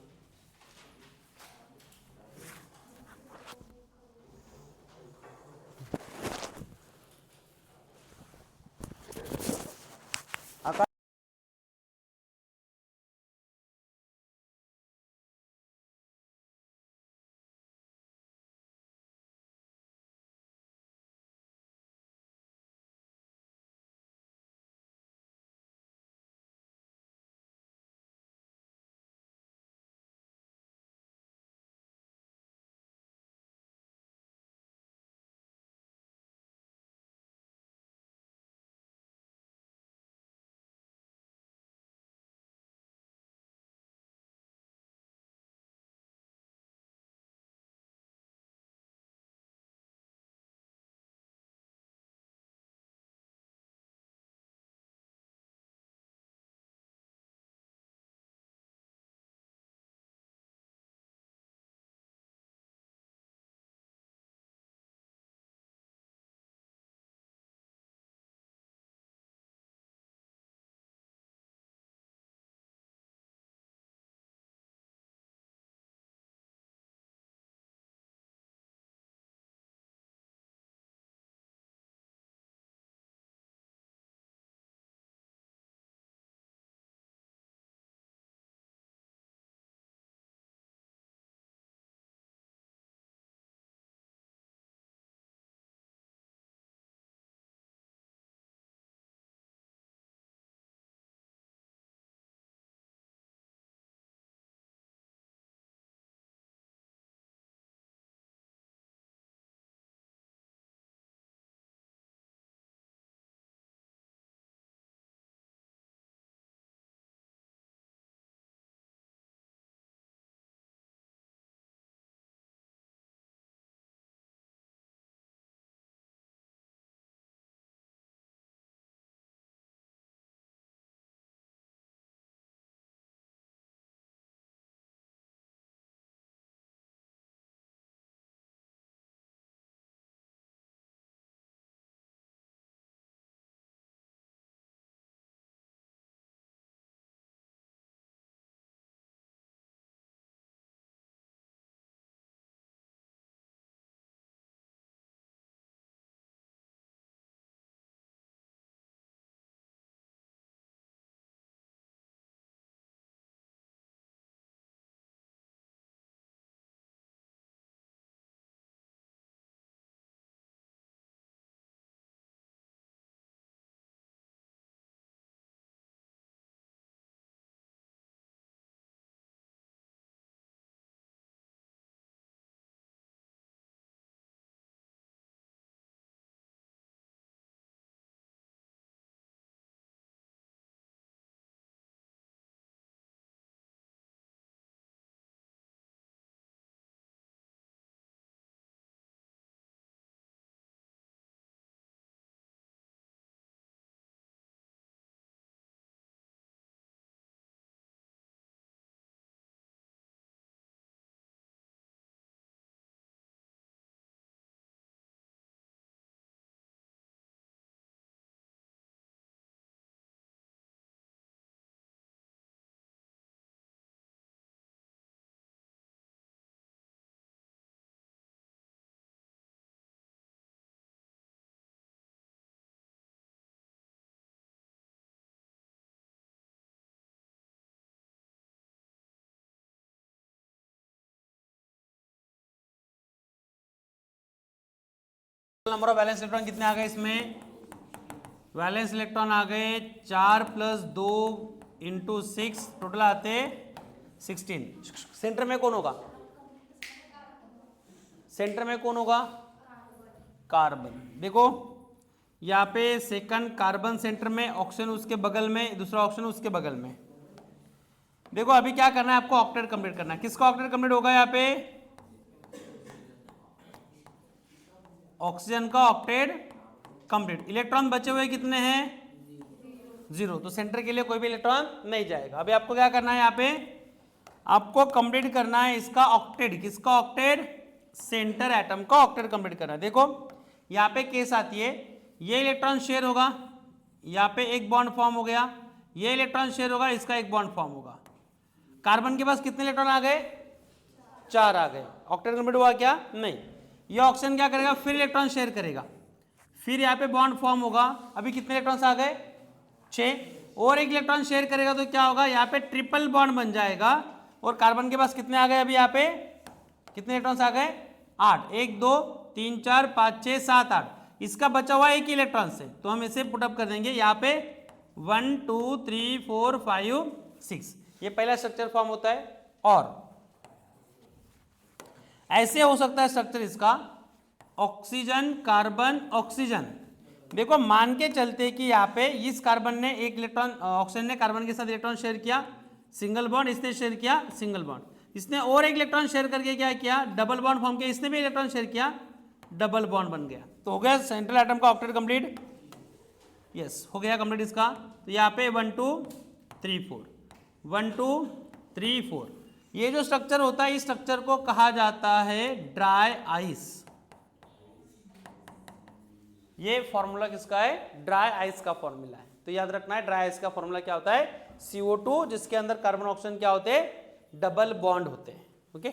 नंबर ऑफ वैलेंस इलेक्ट्रॉन कितने आ गए इसमें? वैलेंस इलेक्ट्रॉन आ गए 4 + 2 × 6, टोटल आते 16। सेंटर में कौन होगा? सेंटर में कौन होगा? कार्बन। देखो यहाँ पे सेकंड कार्बन सेंटर में, ऑक्सीजन उसके बगल में, दूसरा ऑक्सीजन उसके बगल में। देखो अभी क्या करना है आपको? ऑक्टेट कंप्लीट करना है। किसका ऑक्टेट कंप्लीट होगा यहाँ पे? ऑक्सीजन का ऑक्टेट कंप्लीट। इलेक्ट्रॉन बचे हुए कितने हैं? 0। तो सेंटर के लिए कोई भी इलेक्ट्रॉन नहीं जाएगा। अभी आपको क्या करना है यहाँ पे? आपको कंप्लीट करना है इसका ऑक्टेट। किसका ऑक्टेट? सेंटर एटम का ऑक्टेट कंप्लीट करना है। देखो यहाँ पे केस आती है, ये इलेक्ट्रॉन शेयर होगा, यहाँ पे एक बॉन्ड फॉर्म हो गया, ये इलेक्ट्रॉन शेयर होगा, इसका एक बॉन्ड फॉर्म होगा। कार्बन के पास कितने इलेक्ट्रॉन आ गए? 4 आ गए। ऑक्टेट कंप्लीट हुआ क्या? नहीं। ये ऑक्सीजन क्या करेगा? फिर इलेक्ट्रॉन शेयर करेगा, फिर यहाँ पे बॉन्ड फॉर्म होगा। अभी कितने इलेक्ट्रॉन्स आ गए? 6। और एक इलेक्ट्रॉन शेयर करेगा तो क्या होगा? यहाँ पे ट्रिपल बॉन्ड बन जाएगा। और कार्बन के पास कितने आ गए? अभी यहाँ पे कितने इलेक्ट्रॉन्स आ गए? 8। 1 2 3 4 5 6 7 8। इसका बचा हुआ एक इलेक्ट्रॉन से, तो हम इसे पुटअप कर देंगे यहाँ पे 1 2 3 4 5 6। ये पहला स्ट्रक्चर फॉर्म होता है। और ऐसे हो सकता है स्ट्रक्चर इसका, ऑक्सीजन कार्बन ऑक्सीजन। देखो मान के चलते कि यहाँ पे इस कार्बन ने एक इलेक्ट्रॉन, ऑक्सीजन ने कार्बन के साथ इलेक्ट्रॉन शेयर किया, सिंगल बॉन्ड, इसने शेयर किया सिंगल बॉन्ड, इसने और एक इलेक्ट्रॉन शेयर करके क्या किया? डबल बॉन्ड फॉर्म किया, इसने भी इलेक्ट्रॉन शेयर किया, डबल बॉन्ड बन गया। तो हो गया सेंट्रल एटम का ऑक्टेट कंप्लीट। यस, हो गया कंप्लीट इसका। तो यहाँ पे 1 2 3 4 1 2 3 4। ये जो स्ट्रक्चर होता है, इस स्ट्रक्चर को कहा जाता है ड्राई आइस। ये फॉर्मूला किसका है? ड्राई आइस का फॉर्मूला है। तो याद रखना है ड्राई आइस का फॉर्मूला क्या होता है? CO2, जिसके अंदर कार्बन ऑक्सीजन क्या होते हैं? डबल बॉन्ड होते हैं। ओके।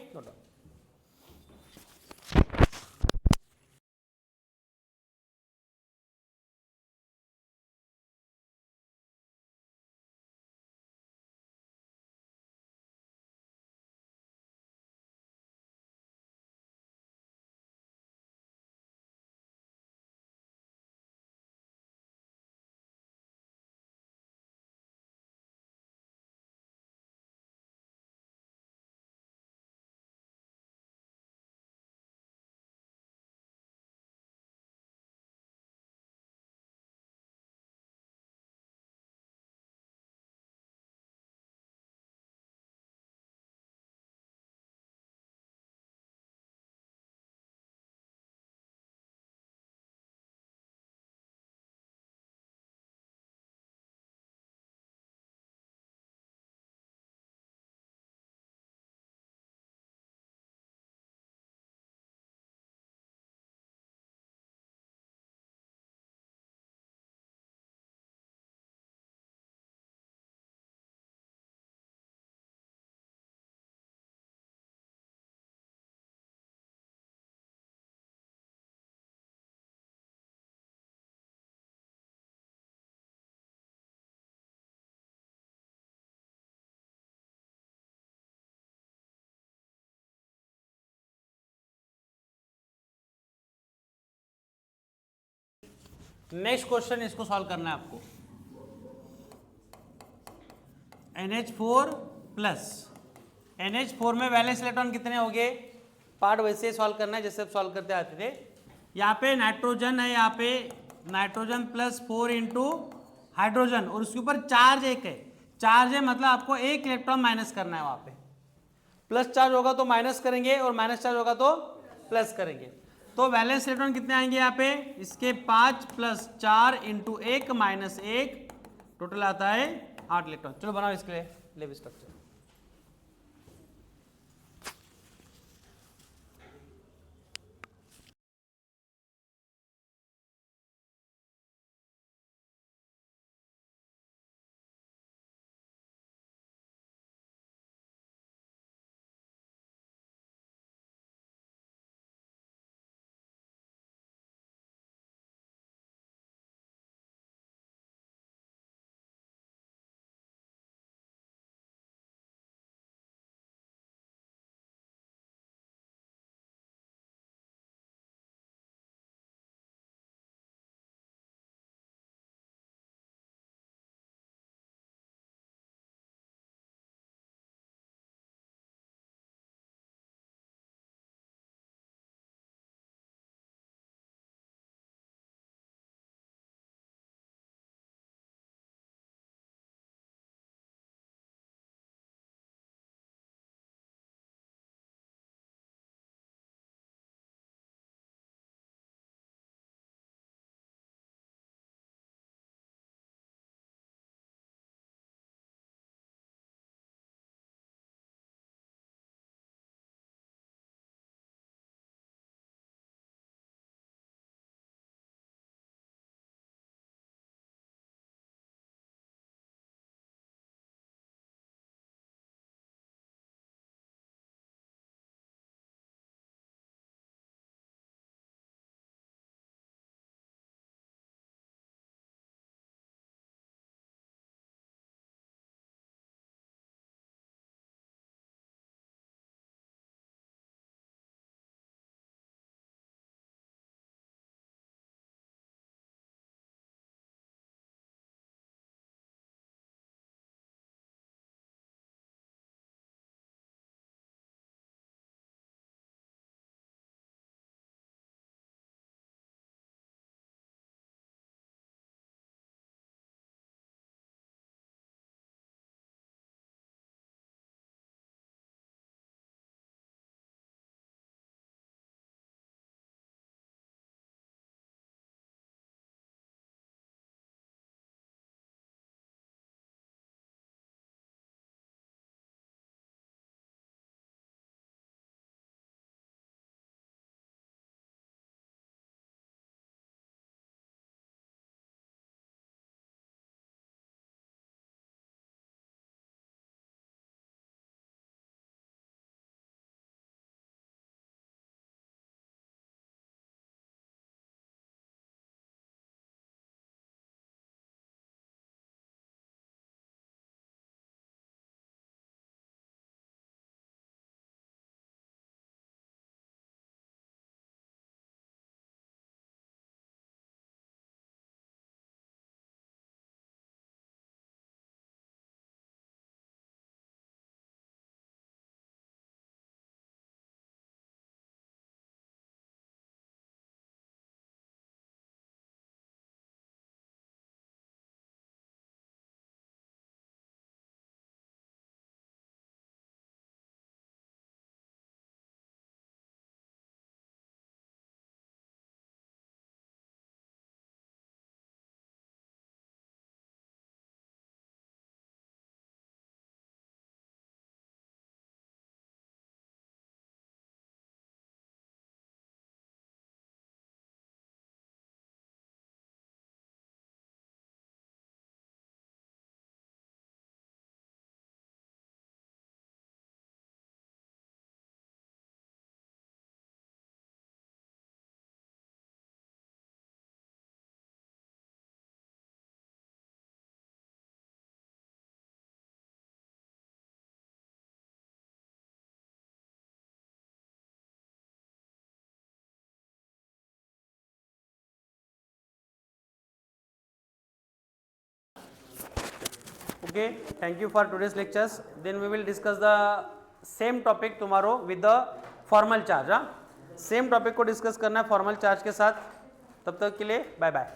नेक्स्ट क्वेश्चन, इसको सॉल्व करना है आपको। NH4 प्लस, NH4 में वैलेंस इलेक्ट्रॉन कितने हो गए? पार्ट वैसे सॉल्व करना है जैसे सॉल्व करते आते थे। यहाँ पे नाइट्रोजन है, यहाँ पे नाइट्रोजन +4 इंटू हाइड्रोजन, और उसके ऊपर चार्ज एक है। चार्ज है मतलब आपको एक इलेक्ट्रॉन माइनस करना है। वहाँ पे प्लस चार्ज होगा तो माइनस करेंगे, और माइनस चार्ज होगा तो प्लस करेंगे। तो वैलेंस इलेक्ट्रॉन कितने आएंगे यहाँ पे? इसके 5 + 4 इंटू 1 - 1, टोटल आता है 8 इलेक्ट्रॉन। चलो बनाओ इसके लिए Lewis structure. Okay, thank you for today's lectures, then we will discuss the same topic tomorrow with the formal charge. हाँ, सेम टॉपिक को डिस्कस करना है फॉर्मल चार्ज के साथ। तब तक के लिए बाय बाय।